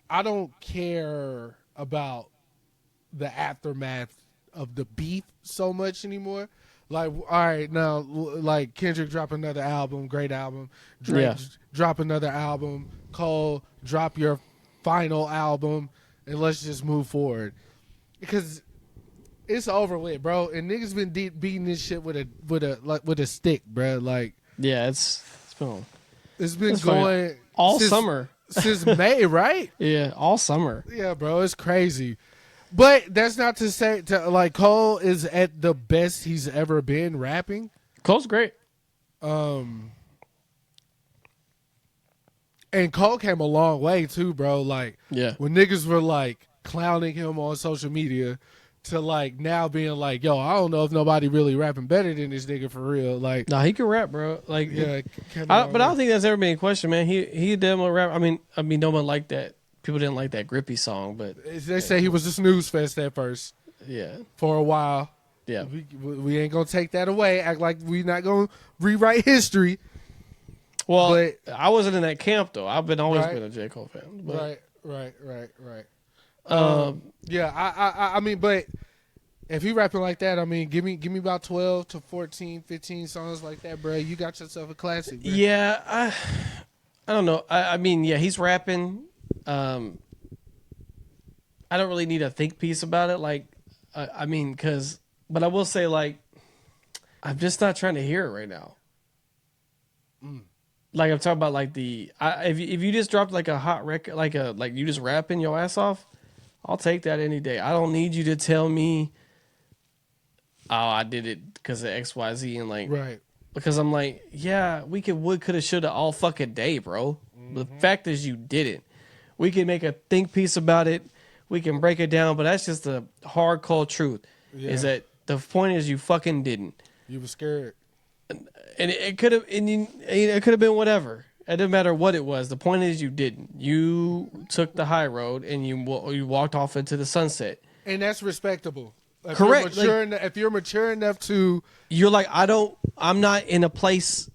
I don't care about the aftermath of the beef so much anymore. Like, all right, now, like Kendrick drop another album, great album. Drake drop another album. Cole, drop your final album, and let's just move forward. Because it's over with, bro. And niggas been beating this shit with a stick, bro. Like, Yeah, it's been going all since, summer. Since May, right? Yeah, all summer. Yeah, bro, it's crazy. But that's not to say like Cole is at the best he's ever been rapping. Cole's great. And Cole came a long way too, bro. Like, when niggas were like clowning him on social media to like now being like, yo, I don't know if nobody really rapping better than this nigga for real. Like, No, he can rap, bro. Like, but I don't think that's ever been in question, man. He demo rap. I mean, no one liked that. People didn't like that Grippy song, but they say he was a snooze fest at first. Yeah, for a while. Yeah, we ain't gonna take that away. Act like we not gonna rewrite history. Well, but I wasn't in that camp though. I've always been a J. Cole fan. But. Right. Yeah, I mean, but if he rapping like that, I mean, give me about 12 to 14, 15 songs like that, bro. You got yourself a classic, bro. Yeah, I don't know. I mean, yeah, he's rapping. I don't really need a think piece about it. Like, I mean, but I will say, like, I'm just not trying to hear it right now. Like I'm talking about, like if you just dropped like a hot record, like you just rapping your ass off, I'll take that any day. I don't need you to tell me, oh, I did it because of X, Y, Z, and like, Right. because I'm like, yeah, we would, coulda, shoulda all fucking day, bro. The fact is, you didn't. We can make a think piece about it. We can break it down, but that's just the hard cold truth. Yeah. Is that the point is you fucking didn't. You were scared. And it could have, it could have been whatever. It didn't matter what it was. The point is, you didn't. You took the high road and you walked off into the sunset. And that's respectable. If Correct. If you're mature enough to, You're like, I'm not in a place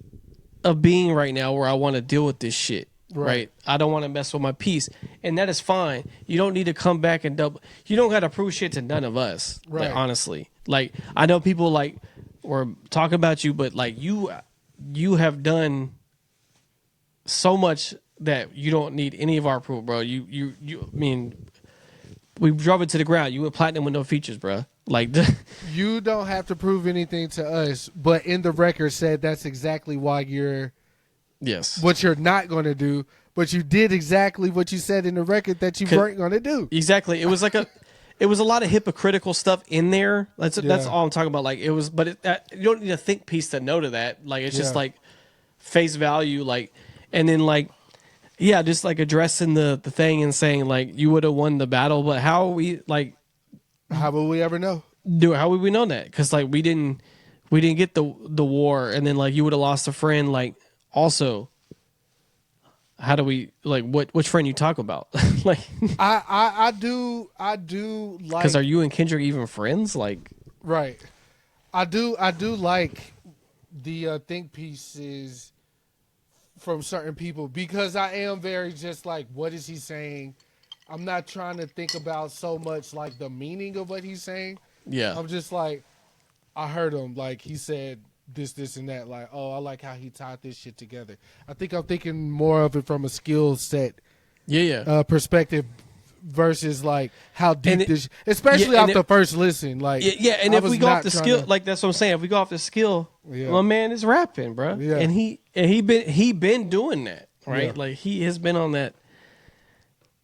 of being right now where I want to deal with this shit. Right. I don't want to mess with my peace, and that is fine. You don't need to come back and double. You don't got to prove shit to none of us. Right. Like, honestly, like I know people like were talking about you, but like you have done so much that you don't need any of our approval, bro. You I mean, we drove it to the ground. You went platinum with no features, bro. Like you don't have to prove anything to us, but in the record said that's exactly why you're. Yes. What you're not going to do, but you did exactly what you said in the record that you weren't going to do. Exactly. It was like it was a lot of hypocritical stuff in there. That's all I'm talking about. Like it was, but you don't need a think piece to know to that. Like it's just like face value. Like, and then like, yeah, just like addressing the thing and saying like you would have won the battle, but how we like, how will we ever know? How would we know that? Because like we didn't get the war, and then like you would have lost a friend. Like. Also, how do we like which friend you talk about? Like I do like, because are you and Kendrick even friends? Like right. I do like the think pieces from certain people because I am very just like, what is he saying? I'm not trying to think about so much like the meaning of what he's saying. Yeah. I'm just like, I heard him, like he said this, and that. Like, oh, I like how he tied this shit together. I think I'm thinking more of it from a skill set perspective versus like how deep especially off the first listen. Like, and if we go off the skill, like that's what I'm saying. If we go off the skill, my man is rapping, bro. Yeah. And he been doing that, right? Yeah. Like he has been on that.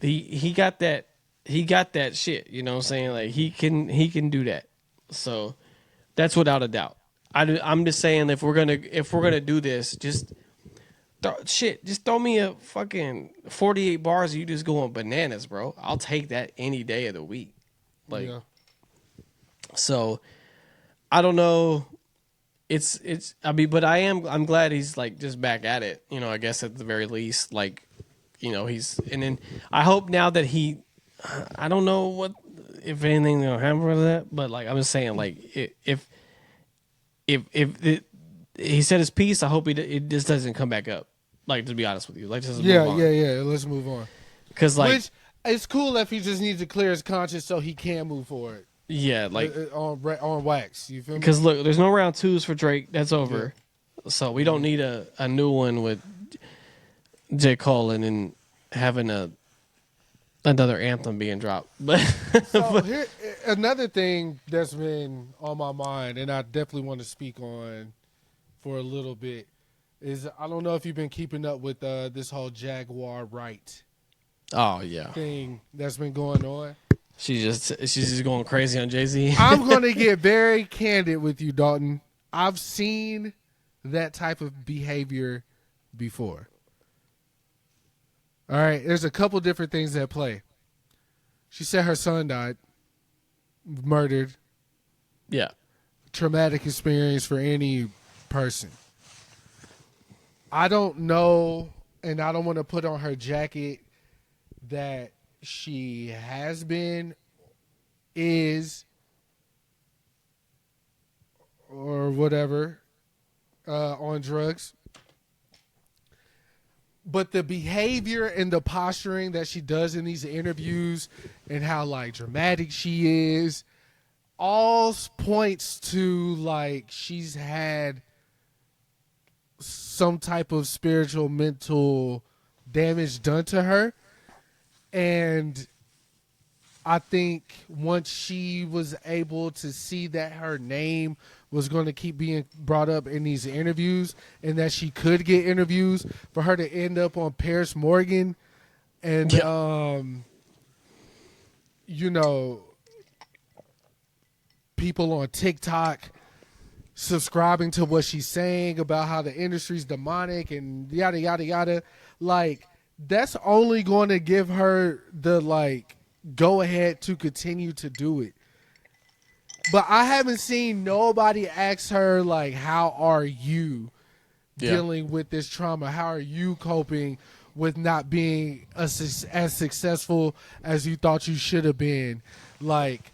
He got that shit. You know what I'm saying? Like he can do that. So that's without a doubt. I'm just saying if we're gonna do this, just throw me a fucking 48 bars. You just going bananas, bro. I'll take that any day of the week. Like, so I don't know. It's I mean, but I'm glad he's like just back at it. You know, I guess at the very least, like, you know, and then I hope now that I don't know what if anything's gonna happen for that, but like I'm just saying, like if he said his piece, I hope it just doesn't come back up. Like, to be honest with you, like just move on. Let's move on. Because like, which it's cool if he just needs to clear his conscience so he can move forward. Yeah, like on wax. You feel me? Because look, there's no round 2s for Drake. That's over. Yeah. So we don't need a new one with J. Cole and then having another anthem being dropped. But so here, another thing that's been on my mind, and I definitely want to speak on for a little bit, is I don't know if you've been keeping up with this whole Jaguar Wright thing that's been going on. She's just going crazy on Jay-Z. I'm going to get very candid with you, Dalton. I've seen that type of behavior before. All right, there's a couple different things at play. She said her son died, murdered. Yeah. Traumatic experience for any person. I don't know, and I don't want to put on her jacket that she has been, is, or whatever, on drugs. But the behavior and the posturing that she does in these interviews and how like dramatic she is all points to like she's had some type of spiritual mental damage done to her. And I think once she was able to see that her name was going to keep being brought up in these interviews and that she could get interviews, for her to end up on Paris Morgan and, you know, people on TikTok subscribing to what she's saying about how the industry's demonic and yada, yada, yada. Like, that's only going to give her the, like, go ahead to continue to do it. But I haven't seen nobody ask her, like, how are you dealing with this trauma? How are you coping with not being as successful as you thought you should have been? Like,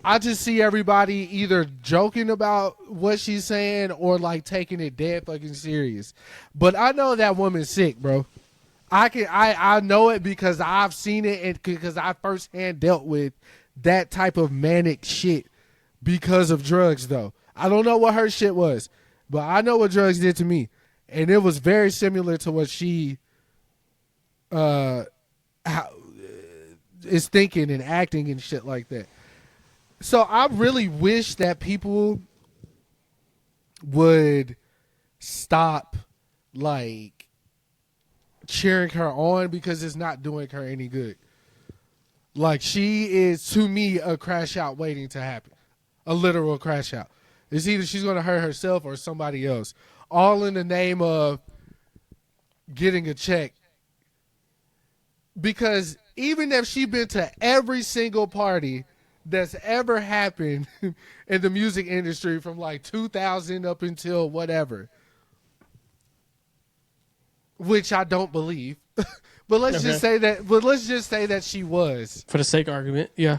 I just see everybody either joking about what she's saying or like taking it dead fucking serious. But I know that woman's sick, bro. I know it because I've seen it and because I firsthand dealt with that type of manic shit because of drugs, though. I don't know what her shit was, but I know what drugs did to me. And it was very similar to what she is thinking and acting and shit like that. So I really wish that people would stop, like, cheering her on because it's not doing her any good. Like, she is, to me, a crash out waiting to happen. A literal crash out. It's either she's going to hurt herself or somebody else. All in the name of getting a check. Because even if she's been to every single party that's ever happened in the music industry from like 2000 up until whatever, which I don't believe, but let's just say that. But let's just say that she was, for the sake of argument. Yeah.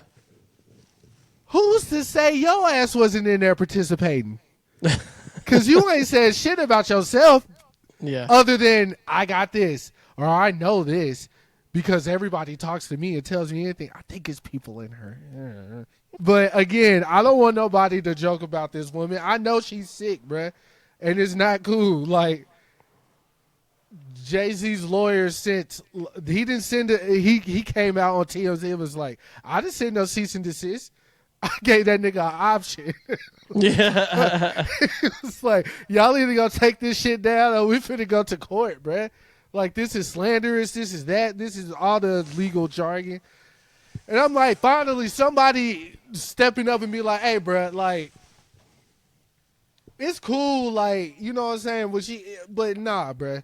Who's to say your ass wasn't in there participating? Because you ain't said shit about yourself. Yeah. Other than I got this or I know this because everybody talks to me and tells me anything. I think it's people in her. But again, I don't want nobody to joke about this woman. I know she's sick, bruh, and it's not cool. Like, Jay-Z's lawyer sent, he didn't send it, he came out on TMZ and was like, I didn't send no cease and desist. I gave that nigga an option. Yeah. It's like, y'all either gonna take this shit down or we finna go to court, bruh. Like, this is slanderous, this is that, this is all the legal jargon. And I'm like, finally somebody stepping up and be like, hey, bruh, like, it's cool, like, you know what I'm saying? But nah, bruh.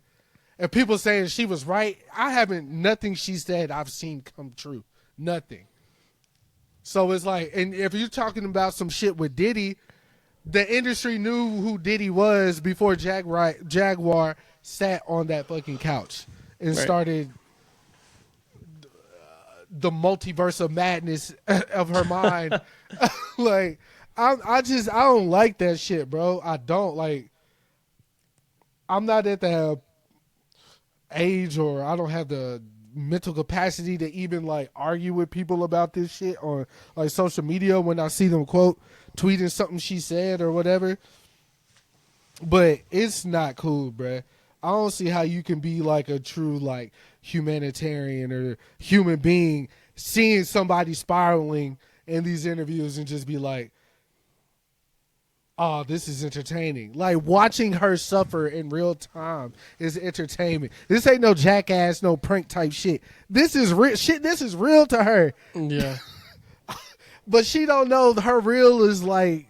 And people saying she was right. I haven't, nothing she said I've seen come true. Nothing. So it's like, and if you're talking about some shit with Diddy, the industry knew who Diddy was before Jaguar sat on that fucking couch and started the multiverse of madness of her mind. Like, I don't like that shit, bro. I don't. Like, I'm not at the age, or I don't have the mental capacity to even like argue with people about this shit on like social media when I see them tweeting something she said or whatever. But it's not cool, bruh. I don't see how you can be like a true like humanitarian or human being seeing somebody spiraling in these interviews and just be like, oh, this is entertaining. Like, watching her suffer in real time is entertainment. This ain't no jackass, no prank type shit. This is real shit. This is real to her. Yeah. But she don't know her real is like,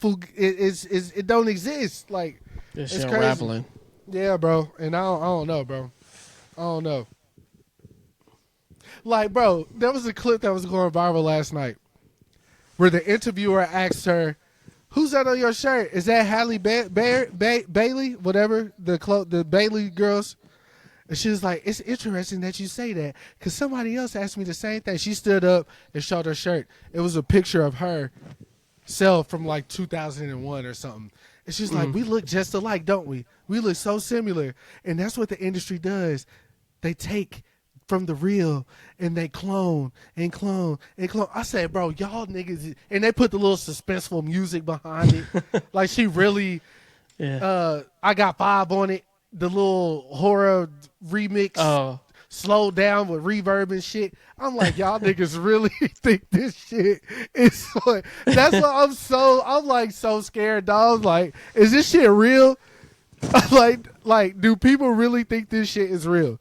it don't exist. Like, It's crazy. unraveling. Yeah, bro. And I don't know, bro. I don't know. Like, bro, there was a clip that was going viral last night where the interviewer asked her, who's that on your shirt? Is that Halle Bailey? Whatever, the Bailey girls. And she was like, it's interesting that you say that because somebody else asked me the same thing. She stood up and showed her shirt. It was a picture of her self from like 2001 or something. It's just like, we look just alike, don't we? We look so similar. And that's what the industry does. They take from the real and they clone and clone and clone. I said, bro, y'all niggas, and they put the little suspenseful music behind it. Like she really, I Got Five on it. The little horror remix, slowed down with reverb and shit. I'm like, y'all niggas really think this shit is what? That's why I'm like so scared, dog. Like, is this shit real? like, do people really think this shit is real?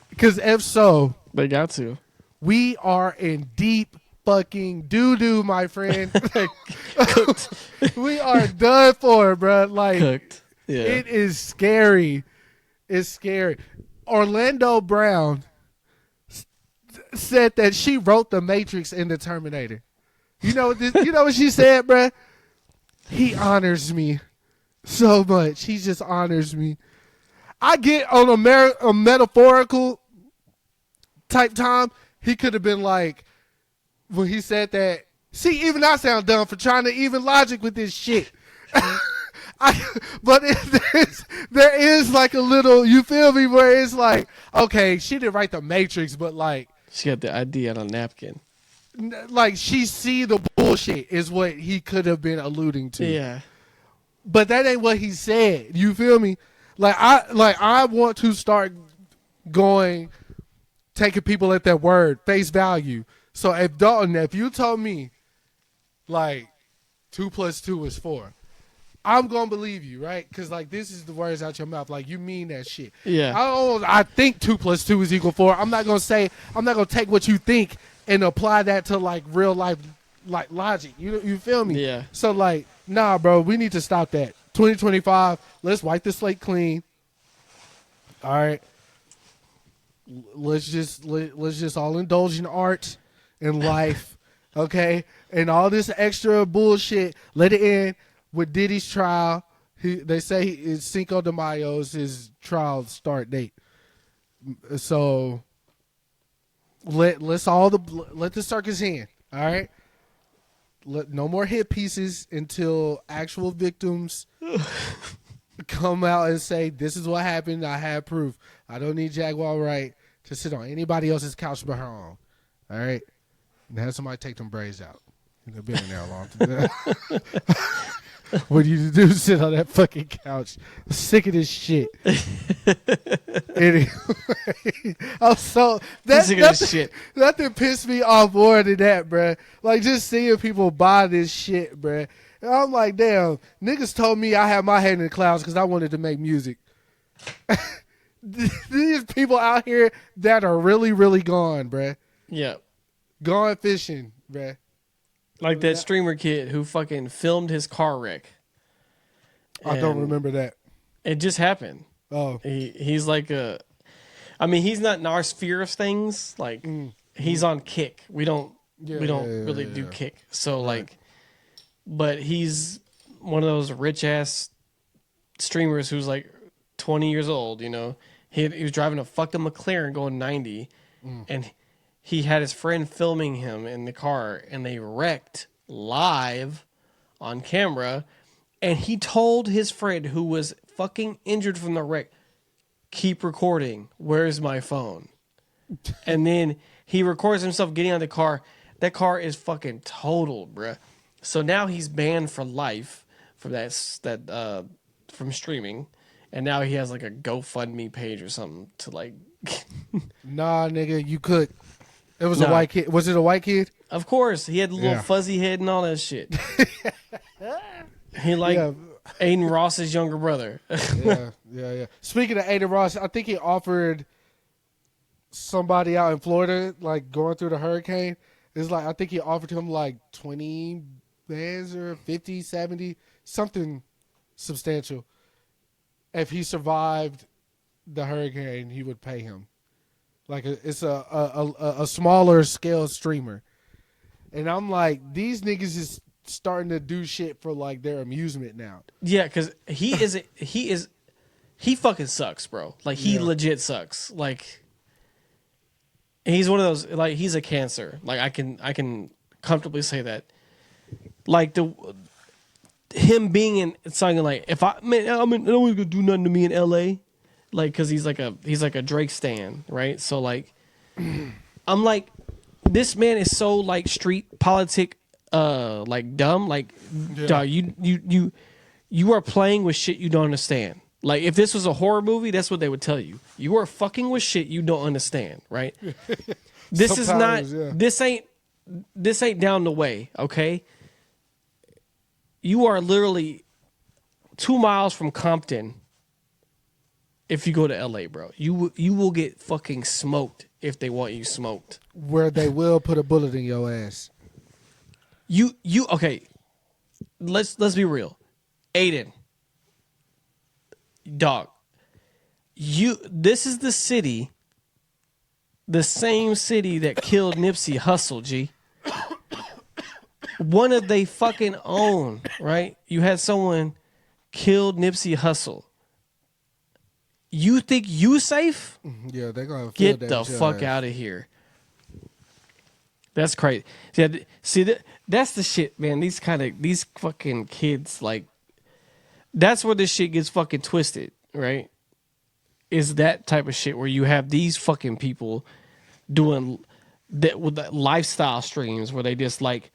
Because if so, they got to. We are in deep fucking doo-doo, my friend. We are done for, bro. Like, Cooked. Yeah. It is scary. It's scary. Orlando Brown said that she wrote The Matrix and the Terminator. You know what she said, bruh? He honors me so much. He just honors me. I get on a metaphorical type time, he could have been like, when he said that, see, even I sound dumb for trying to even logic with this shit. But there is like a little, you feel me, where it's like, okay, she didn't write The Matrix, but like, she got the idea on a napkin. Like, she see the bullshit is what he could have been alluding to. Yeah. But that ain't what he said. You feel me? I want to start taking people at their word, face value. So if Dalton, if you told me like 2 + 2 is 4, I'm gonna believe you, right? Because like, this is the words out your mouth. Like, you mean that shit. Yeah. I think 2 + 2 is equal 4. I'm not gonna take what you think and apply that to like real life, like logic. You feel me? Yeah. So like, nah, bro, we need to stop that. 2025. Let's wipe the slate clean. All right. Let's just all indulge in art and life, okay? And all this extra bullshit, let it end with Diddy's trial. They say it's Cinco de Mayo is his trial start date. So let the circus end, all right? No more hit pieces until actual victims come out and say, this is what happened. I have proof. I don't need Jaguar Wright to sit on anybody else's couch but her own. All right? And have somebody take them braids out. They've been in there a long time. What do you do? Sit on that fucking couch. I'm sick of this shit. Anyway, I'm so nothing pissed me off more than that, bruh. Like, just seeing people buy this shit, bruh. And I'm like, damn, niggas told me I had my head in the clouds because I wanted to make music. These people out here that are really, really gone, bruh. Yeah. Gone fishing, bruh. Like that streamer kid who fucking filmed his car wreck. I don't remember that. It just happened. Oh. He's like he's not in our sphere of things. Like, he's on Kick. We don't really do Kick. So like, but he's one of those rich ass streamers who's like 20 years old, you know. He was driving a fucking McLaren going 90 and he had his friend filming him in the car, and they wrecked live on camera. And he told his friend, who was fucking injured from the wreck, keep recording. Where's my phone? And then he records himself getting out of the car. That car is fucking totaled, bruh. So now he's banned for life from from streaming. And now he has like a GoFundMe page or something to like. Nah, nigga, you could. It was a white kid. Was it a white kid? Of course. He had the little fuzzy head and all that shit. He Aiden Ross's younger brother. Yeah. Speaking of Aiden Ross, I think he offered somebody out in Florida, like going through the hurricane. It's like, I think he offered him like 20 bands or 50, 70, something substantial. If he survived the hurricane, he would pay him. Like, it's a smaller scale streamer. And I'm like, these niggas is starting to do shit for like their amusement now. Yeah, because he fucking sucks, bro. Like, he legit sucks. Like, he's one of those, like, he's a cancer. Like, I can comfortably say that. Like, him being in something like, if I man, I mean, no one's gonna do nothing to me in L.A. Like, cause he's like a Drake stan, right? So like, I'm like, this man is so like street politic, like dumb. Like, dog, you are playing with shit you don't understand. Like, if this was a horror movie, that's what they would tell you. You are fucking with shit you don't understand, right? This is not. This ain't down the way, okay? You are literally 2 miles from Compton. If you go to LA, bro, you will get fucking smoked if they want you smoked. Where they will put a bullet in your ass. You okay? Let's be real, Aiden. Dog, this is the city, the same city that killed Nipsey Hussle, G. One of they fucking own, right? You had someone killed Nipsey Hussle. You think you safe? Yeah, they're gonna get the fuck out of here. That's crazy. See, that's the shit, man. These fucking kids, like, that's where this shit gets fucking twisted, right? Is that type of shit where you have these fucking people doing that with the lifestyle streams where they just like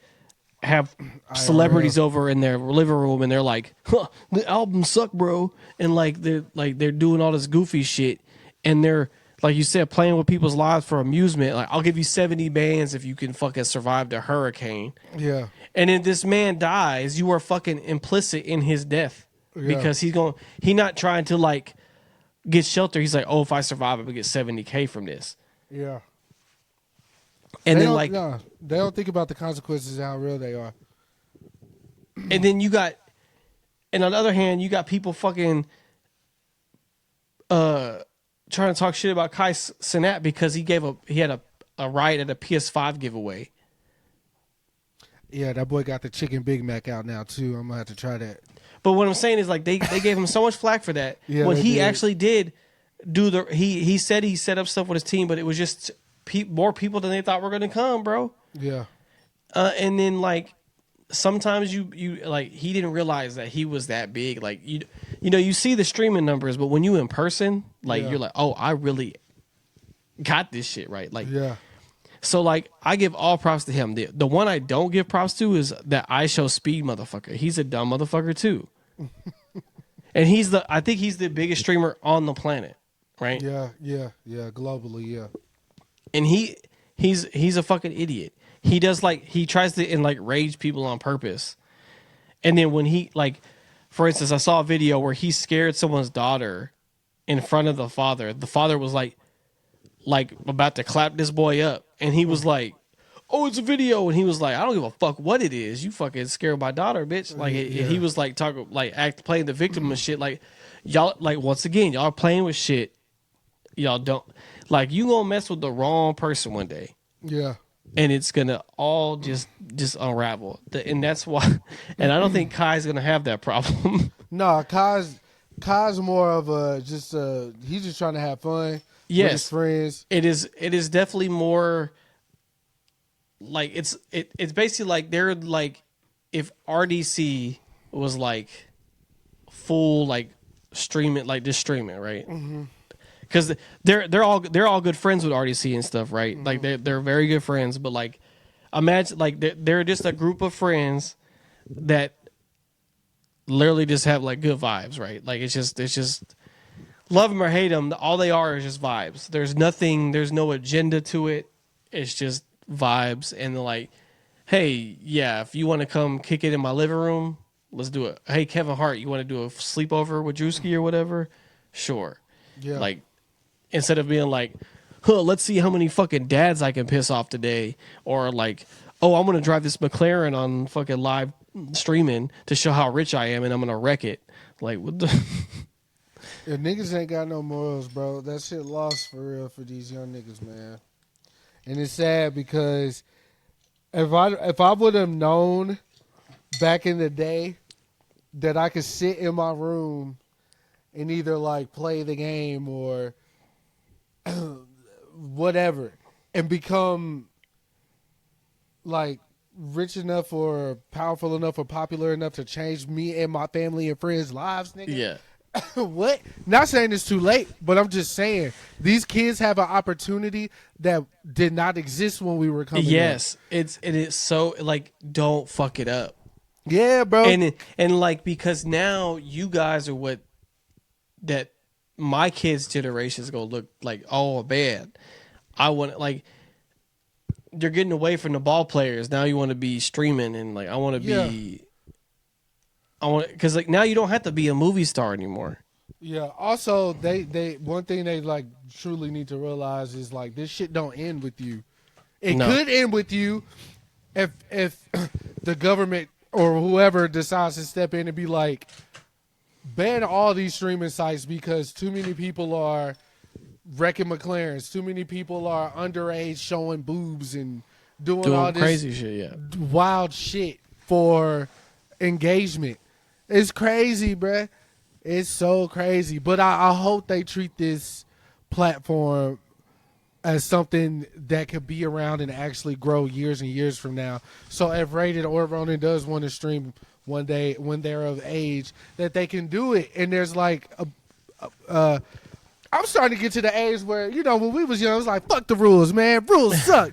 have celebrities over in their living room and they're like, huh, the album sucked, bro, and they're doing all this goofy shit, and they're, like you said, playing with people's lives for amusement. Like, I'll give you 70 bands if you can fucking survive the hurricane. Yeah. And if this man dies, you are fucking implicit in his death because he's not trying to like get shelter. He's like, oh, if I survive, I'm gonna get 70K from this. Yeah. And they then like, they don't think about the consequences and how real they are. And then and on the other hand, you got people fucking trying to talk shit about Kai Cenat because he had a ride at a PS5 giveaway. Yeah, that boy got the chicken Big Mac out now too. I'm gonna have to try that. But what I'm saying is, like, they gave him so much flack for that. Yeah, when he actually did do he said he set up stuff with his team, but it was just more people than they thought were going to come, bro. Yeah. And then like sometimes you like, he didn't realize that he was that big. Like, you know you see the streaming numbers, but when you in person, like, you're like, oh, I really got this shit right. Like, yeah. So like, I give all props to him. The one I don't give props to is that I Show Speed motherfucker. He's a dumb motherfucker too. And I think he's the biggest streamer on the planet, right? Yeah, globally, yeah. And he's a fucking idiot. He does he tries to enrage people on purpose. And then when he, like, for instance, I saw a video where he scared someone's daughter in front of the father. The father was like about to clap this boy up, and he was like, oh, it's a video, and he was like, I don't give a fuck what it is, you fucking scared my daughter, bitch. Like, he was like talking, like, playing the victim and shit. Like, y'all, like, once again, y'all are playing with shit. Y'all don't, like, you gonna mess with the wrong person one day. Yeah. And it's gonna all just unravel. And that's why, and I don't think Kai's gonna have that problem. No, Kai's more of he's just trying to have fun. Yes, with his friends. It is definitely more like, it's basically like, they're like, if RDC was like full, like, streaming, like, just streaming, right? Because they're all good friends with RDC and stuff, right? Mm-hmm. Like, they're very good friends, but like, imagine, like, they're just a group of friends that literally just have like good vibes, right? Like, it's just love them or hate them, all they are is just vibes. There's no agenda to it. It's just vibes. And they're like, hey, yeah, if you want to come kick it in my living room, let's do it. Hey, Kevin Hart, you want to do a sleepover with Drewski or whatever? Sure. Yeah. Like, instead of being like, let's see how many fucking dads I can piss off today. Or like, oh, I'm going to drive this McLaren on fucking live streaming to show how rich I am and I'm going to wreck it. Like, what the... Yeah, niggas ain't got no morals, bro. That shit lost for real for these young niggas, man. And it's sad because if I would have known back in the day that I could sit in my room and either like play the game or whatever and become like rich enough or powerful enough or popular enough to change me and my family and friends' lives, nigga. Yeah. What? Not saying it's too late, but I'm just saying these kids have an opportunity that did not exist when we were coming Yes. It is so like don't fuck it up. up. Yeah, bro. And like because now you guys are what that my kids' generation is gonna look like. Oh man, I want like you're getting away from the ball players. Now you want to be streaming and like I want to be. I want because like now you don't have to be a movie star anymore. Yeah. Also, they one thing they like truly need to realize is like this shit don't end with you. It could end with you if the government or whoever decides to step in and be like ban all these streaming sites because too many people are wrecking McLarens. Too many people are underage showing boobs and doing all this crazy shit. Yeah. wild shit for engagement. It's crazy, bruh. It's so crazy. But I hope they treat this platform as something that could be around and actually grow years and years from now. So if Rated or Ronan does want to stream one day when they're of age, that they can do it. And there's like I'm starting to get to the age where, you know, when we was young, it was like, fuck the rules, man. Rules suck.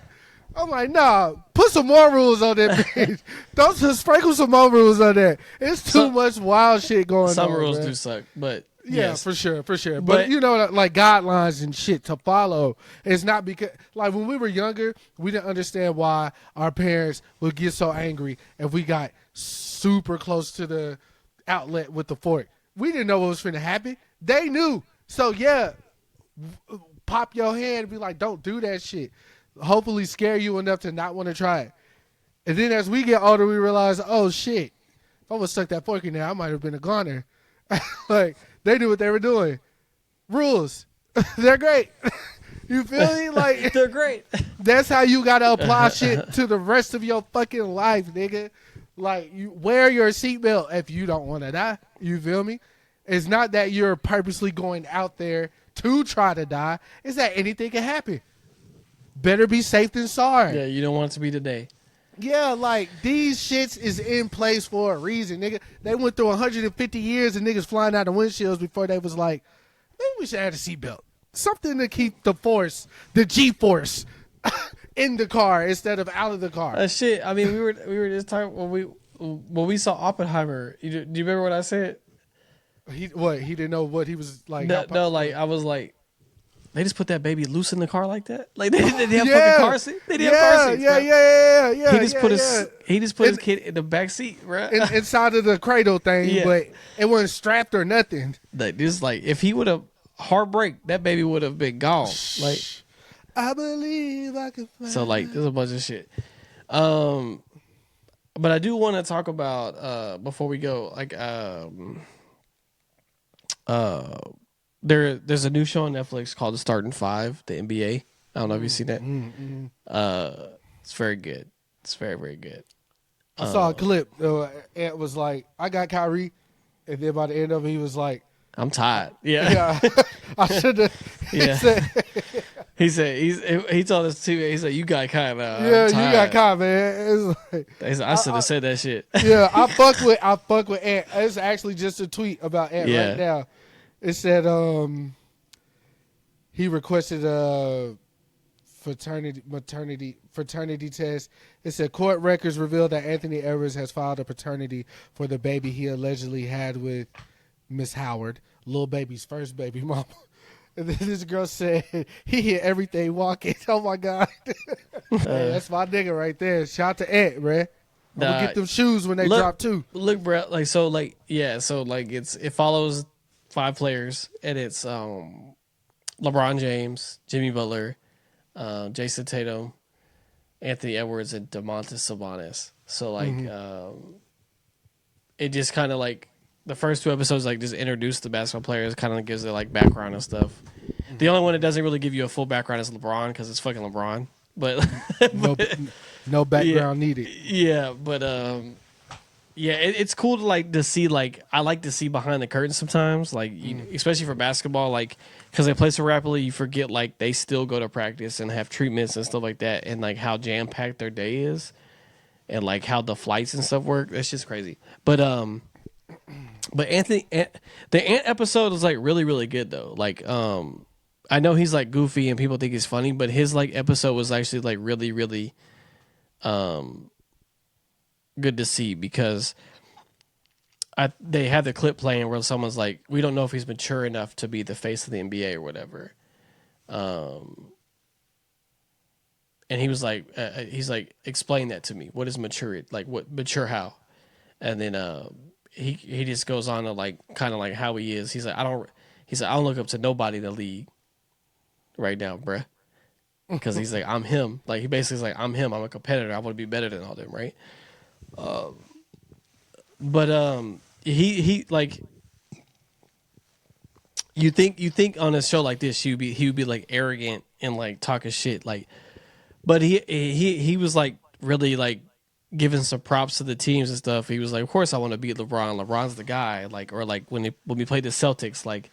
I'm like, nah, put some more rules on that bitch. Don't just sprinkle some more rules on that. It's too much wild shit going on. Some rules man. do suck, but yeah, yes. for sure. But you know, like guidelines and shit to follow. It's not because, like, when we were younger, we didn't understand why our parents would get so angry if we got super close to the outlet with the fork. We didn't know what was finna happen. They knew. So yeah, pop your hand and be like, don't do that shit. Hopefully scare you enough to not want to try it. And then as we get older, we realize, oh shit, if I would stuck that fork in there, I might have been a goner. Like, they knew what they were doing. Rules. They're great. You feel me? Like, they're great. That's how you gotta apply shit to the rest of your fucking life, nigga. Like, you wear your seatbelt if you don't want to die. You feel me? It's not that you're purposely going out there to try to die. It's that anything can happen. Better be safe than sorry. Yeah, you don't want it to be today. Yeah, like, these shits is in place for a reason, nigga. They went through 150 years of niggas flying out of windshields before they was like, maybe we should add a seatbelt. Something to keep the force, the G-force, in the car instead of out of the car. Shit, I mean, we were just talking when we saw Oppenheimer. Do you remember what I said? He didn't know what he was like. No, like I was like, they just put that baby loose in the car like that. Like they didn't have fucking car seat. They didn't have car seats. Yeah. He just put his kid in the back seat, right? Inside of the cradle thing, but it wasn't strapped or nothing. Like this, like if he would have heartbreak, that baby would have been gone. Like I believe I can fly. So like there's a bunch of shit. But I do want to talk about before we go, like there's a new show on Netflix called The Starting Five, the NBA. I don't know if you've seen that. It's very good. It's very, very good. I saw a clip. Ant was like, I got Kyrie. And then by the end of it, he was like, I'm tired. Yeah. I should have. Yeah. He told us too. He said, you got Kai now. Yeah, you got Kai, man. It's like, I should have said that shit. Yeah, I fuck with Ant. It's actually just a tweet about Ant right now. It said he requested a fraternity test. It said court records reveal that Anthony Edwards has filed a paternity for the baby he allegedly had with Miss Howard, Lil Baby's first baby mama. And then this girl said he hit everything walking. Oh my God. Hey, that's my nigga right there. Shout out to Ant, man. I'm gonna get them shoes when they drop too. Look, bro, it follows 5 players, and it's LeBron James, Jimmy Butler, Jason Tatum, Anthony Edwards, and Domantas Sabonis. So like it just kind of like the first 2 episodes like just introduce the basketball players, kind of gives it like background and stuff. The only one that doesn't really give you a full background is LeBron because it's fucking LeBron. But no background needed. Yeah, but it's cool to like to see like I like to see behind the curtain sometimes, like especially for basketball, like because they play so rapidly, you forget like they still go to practice and have treatments and stuff like that, and like how jam packed their day is. and like how the flights and stuff work. That's just crazy. But the Ant episode is like really really good though. Like I know he's like goofy and people think he's funny, but his like episode was actually like really really good to see because they had the clip playing where someone's like, we don't know if he's mature enough to be the face of the NBA or whatever. And he was like, he's like, explain that to me. What is mature? Like what mature how? And then he just goes on to like kind of like how he is. He's like, I don't look up to nobody in the league right now, bruh. Because he's like, I'm him. Like he basically is like, I'm him. I'm a competitor. I want to be better than all them, right? But he like you think on a show like this he would be like arrogant and like talking shit like, but he was like really like giving some props to the teams and stuff. He was like, of course I want to beat LeBron. LeBron's the guy. Like or like when we played the Celtics, like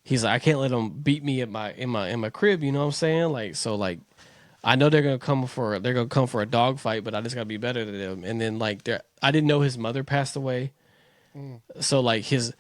he's like, I can't let them beat me in my crib. You know what I'm saying? Like so like. I know they're gonna come for a dog fight, but I just gotta be better than them. And then like I didn't know his mother passed away, so like his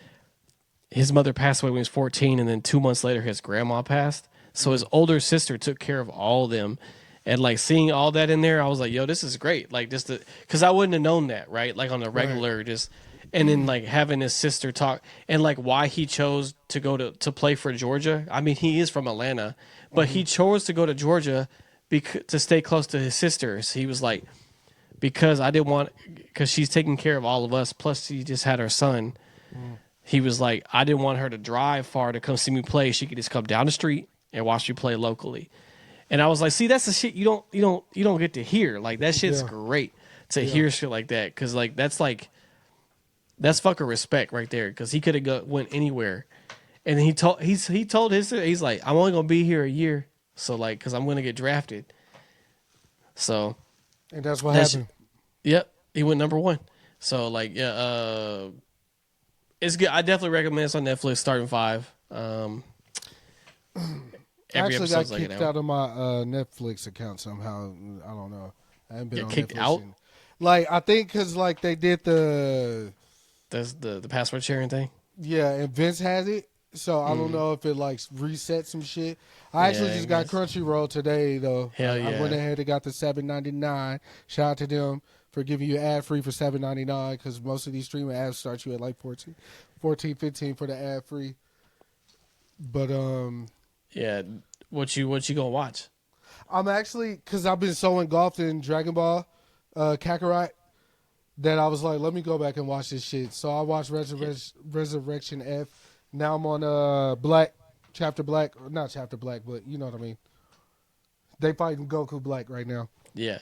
mother passed away when he was 14, and then 2 months later his grandma passed. So his older sister took care of all of them, and like seeing all that in there, I was like, yo, this is great. Like just because I wouldn't have known that, right? Like on the regular, just and then like having his sister talk and like why he chose to go to play for Georgia. I mean, he is from Atlanta, but he chose to go to Georgia. To stay close to his sisters. He was like, because she's taking care of all of us, plus she just had her son. He was like, I didn't want her to drive far to come see me play. She could just come down the street and watch me play locally. And I was like, see, that's the shit you don't get to hear. Like that shit's great to hear shit like that. Cause like that's fucking respect right there. Cause he could have went anywhere. And then he told he's like, I'm only gonna be here a year. So like, cause I'm gonna get drafted. So, and that's what happened. Yep, he went number 1. So like, yeah, it's good. I definitely recommend it's on Netflix. Starting 5. I actually got kicked out of my Netflix account somehow. I don't know. I haven't been on kicked Netflix out. Like I think because like they did the password sharing thing. Yeah, and Vince has it. So I don't know if it like reset some shit. I actually just got Crunchyroll today though. Hell yeah! I went ahead and got the $7.99. Shout out to them for giving you ad free for $7.99 because most of these streaming apps start you at like 14, 15 for the ad free. But yeah, what you gonna watch? I'm actually because I've been so engulfed in Dragon Ball Kakarot that I was like, let me go back and watch this shit. So I watched Resurrection F. Now I'm on Black, Chapter Black. Not Chapter Black, but you know what I mean. They fighting Goku Black right now. Yeah.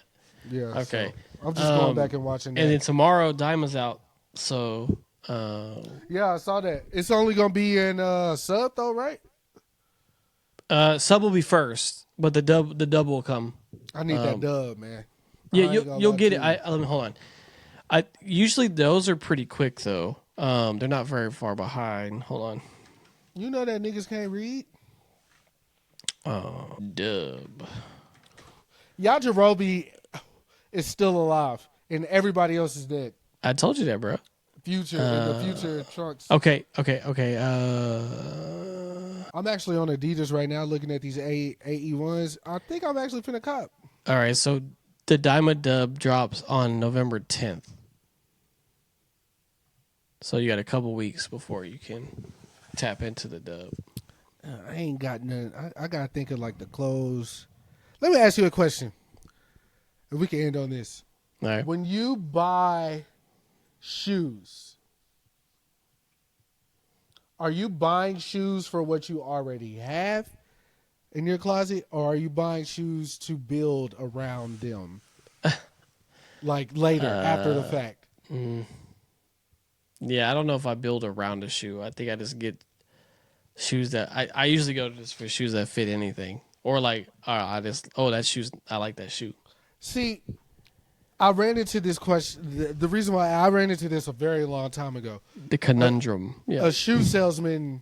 Yeah. Okay. So I'm just going back and watching that. And then tomorrow, Diamond's out. So. Yeah, I saw that. It's only going to be in sub, though, right? Sub will be first, but the dub will come. I need that dub, man. Yeah, you'll get it. Let me hold on. Usually those are pretty quick, though. They're not very far behind. Hold on. You know that niggas can't read? Dub. Yajirobe is still alive, and everybody else is dead. I told you that, bro. Future, in the future Trunks. Okay. I'm actually on Adidas right now looking at these AE1s. I think I'm actually finna cop. All right, so the Diamond dub drops on November 10th. So you got a couple weeks before you can tap into the dub. I ain't got none. I got to think of like the clothes. Let me ask you a question. If we can end on this. All right. When you buy shoes, are you buying shoes for what you already have in your closet, or are you buying shoes to build around them? Like later, after the fact? Yeah, I don't know if I build around a shoe. I think I just get shoes that I usually go just for shoes that fit anything. Or like, that shoe's, I like that shoe. See, I ran into this question. The reason why I ran into this a very long time ago. The conundrum. A shoe salesman,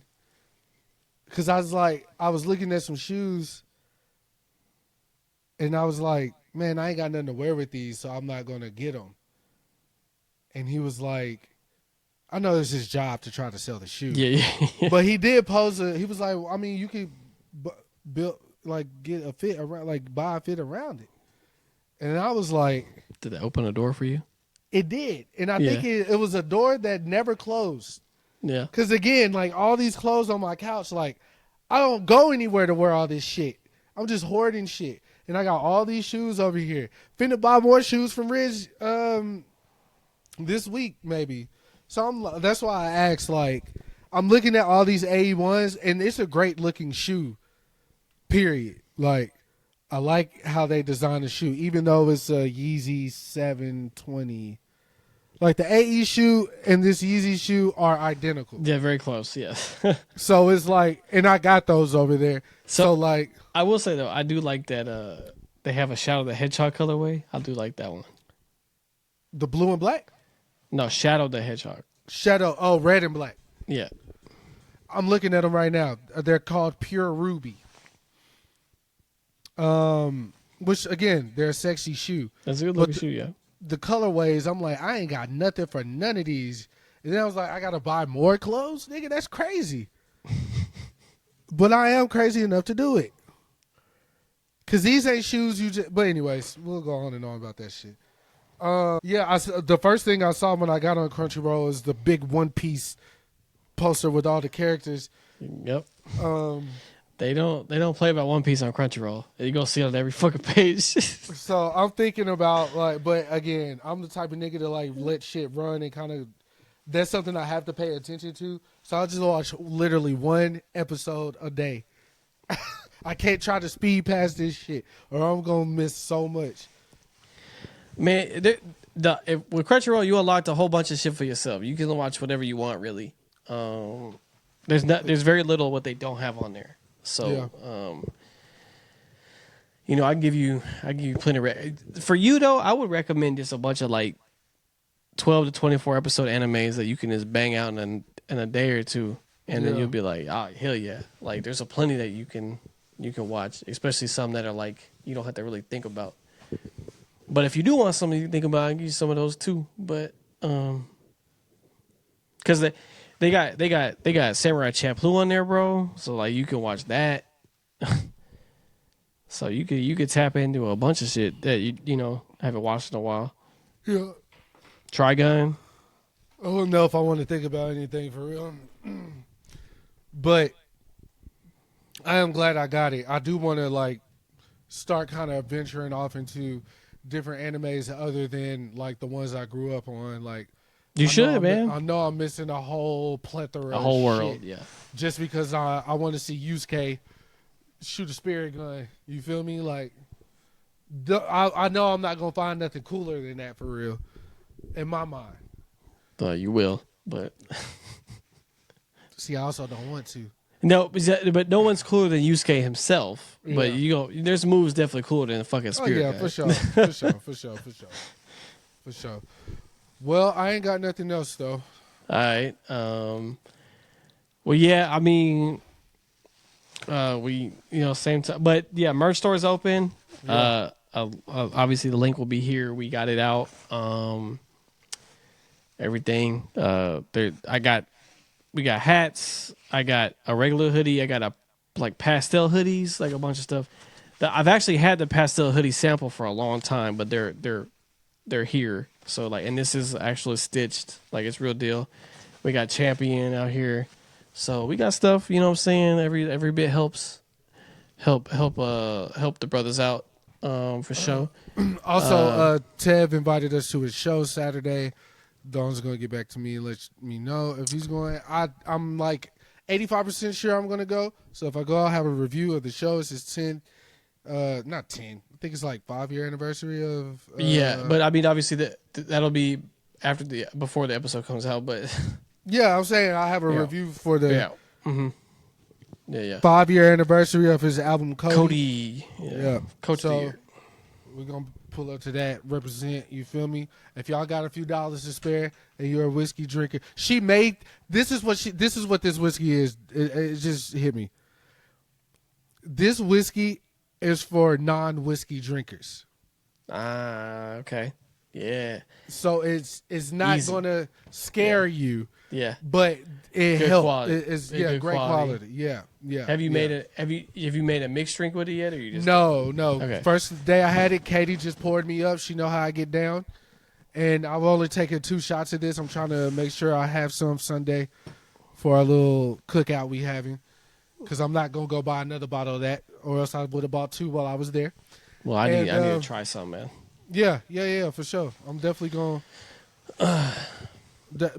because I was looking at some shoes, and I was like, man, I ain't got nothing to wear with these, so I'm not gonna get them. And he was like, I know it's his job to try to sell the shoe. Yeah. But he did pose he was like, I mean, you could build, like, get a fit around, like, buy a fit around it. And I was like, Did that open a door for you? it did. And I think it was a door that never closed. Yeah. Because, again, like, all these clothes on my couch, like, I don't go anywhere to wear all this shit. I'm just hoarding shit. And I got all these shoes over here. Finna buy more shoes from Ridge this week, maybe. So that's why I asked, like, I'm looking at all these A1s, and it's a great looking shoe, period. Like, I like how they designed the shoe, even though it's a Yeezy 720. Like, the AE shoe and this Yeezy shoe are identical. Yeah, very close, yes. So it's like, and I got those over there. So like, I will say, though, I do like that they have a Shadow the Hedgehog colorway. I do like that one. the blue and black? No, Shadow the Hedgehog. Shadow, red and black. Yeah. I'm looking at them right now. They're called Pure Ruby. Which, again, they're a sexy shoe. That's a good looking shoe, yeah. The colorways, I'm like, I ain't got nothing for none of these. And then I was like, I got to buy more clothes? Nigga, that's crazy. But I am crazy enough to do it. Because these ain't shoes you just... But anyways, we'll go on and on about that shit. The first thing I saw when I got on Crunchyroll is the big One Piece poster with all the characters. Yep. They don't play about One Piece on Crunchyroll. You go see it on every fucking page. So I'm thinking about, like, but again, I'm the type of nigga to, like, let shit run and kind of, that's something I have to pay attention to. So I'll just watch literally one episode a day. I can't try to speed past this shit or I'm going to miss so much. Man, with Crunchyroll, you unlocked a whole bunch of shit for yourself. You can watch whatever you want, really. There's very little what they don't have on there. So, I give you plenty. For you though, I would recommend just a bunch of like 12 to 24 episode animes that you can just bang out in a day or two, and then you'll be like, oh hell yeah! Like there's a plenty that you can watch, especially some that are like you don't have to really think about. But if you do want something to think about, I can give you some of those too. But because they got Samurai Champloo on there, bro. So like you can watch that. So you could tap into a bunch of shit that you haven't watched in a while. Yeah. Trigun. I don't know if I want to think about anything for real. But I am glad I got it. I do want to like start kind of venturing off into different animes other than like the ones I grew up on. Like you should, man. I know I'm missing a whole plethora, a whole of world, shit yeah. just because I want to see Yusuke shoot a spirit gun. You feel me? Like I know I'm not gonna find nothing cooler than that for real, in my mind. You will, but see, I also don't want to. No, but no one's cooler than Yusuke himself. Yeah. But there's moves definitely cooler than the fucking spirit guy. For sure. Well, I ain't got nothing else though. All right. Well, yeah. I mean, we same time, but yeah, merch store is open. Yeah. Obviously the link will be here. We got it out. Everything. We got hats. I got a regular hoodie. I got like pastel hoodies, like a bunch of stuff. I've actually had the pastel hoodie sample for a long time, but they're here. So like, and this is actually stitched, like it's real deal. We got Champion out here, so we got stuff. You know what I'm saying? Every bit helps. Help the brothers out, for sure. Also, Tev invited us to his show Saturday. Don's gonna get back to me and let me know if he's going. I'm like 85% sure I'm gonna go. So if I go, I'll have a review of the show. It's his not 10. I think it's like 5-year anniversary of. Yeah, but I mean, obviously that'll be before the episode comes out. But yeah, I'm saying I have a review for the 5-year anniversary of his album Cody. Yeah. Coach of the Year. We're gonna pull up to that, represent, you feel me? If y'all got a few dollars to spare and you're a whiskey drinker, this is what this whiskey is. It just hit me. This whiskey is for non-whiskey drinkers. Okay. Yeah. So it's not Easy. gonna scare you, Yeah. but it Good helps. quality. It's Good great quality. quality. Yeah, yeah. Have you yeah. have you made a mixed drink with it yet, or you just No. Okay. First day I had it, Katie just poured me up. She know how I get down, and I've only taken 2 shots of this. I'm trying to make sure I have some Sunday for our little cookout we having, because I'm not gonna go buy another bottle of that, or else I would have bought 2 while I was there. Well, I need to try some, man. Yeah, for sure. I'm definitely going.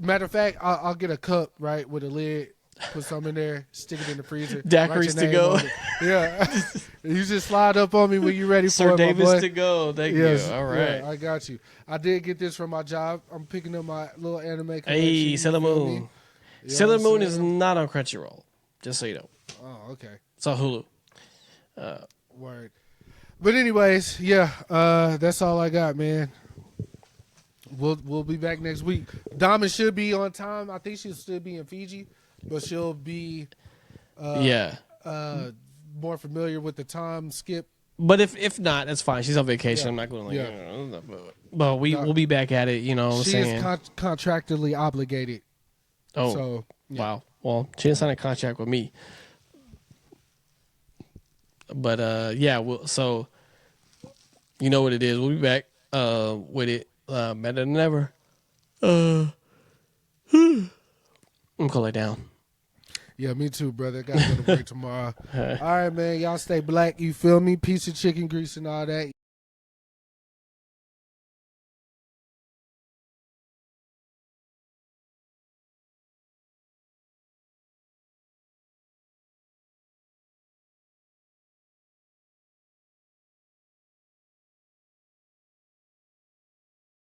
Matter of fact, I'll get a cup right with a lid, put some in there, stick it in the freezer. Daiquiris to go. Yeah, you just slide up on me when you're ready Sir for it, Davis my boy. to go. Thank Yes, you. All right. yeah, I got you. I did get this from my job. I'm picking up my little anime collection. Hey, Sailor You feel me? Moon. You know Sailor what I'm Moon is saying? not on Crunchyroll. Just so you know. Oh, okay. It's on Hulu. Word. But anyways, yeah, that's all I got, man. We'll be back next week. Diamond should be on time. I think she'll still be in Fiji, but she'll be more familiar with the time skip. But if not, that's fine. She's on vacation. Yeah. I'm not going to Yeah. but we'll be back at it, you know what I'm She saying? is contractually obligated. Oh, So, yeah. wow. Well, she didn't sign a contract with me. But, so you know what it is. We'll be back with it better than ever. I'm going to lay down. Yeah, me too, brother. Got to go to work tomorrow. All right, man. Y'all stay black. You feel me? Piece of chicken grease and all that.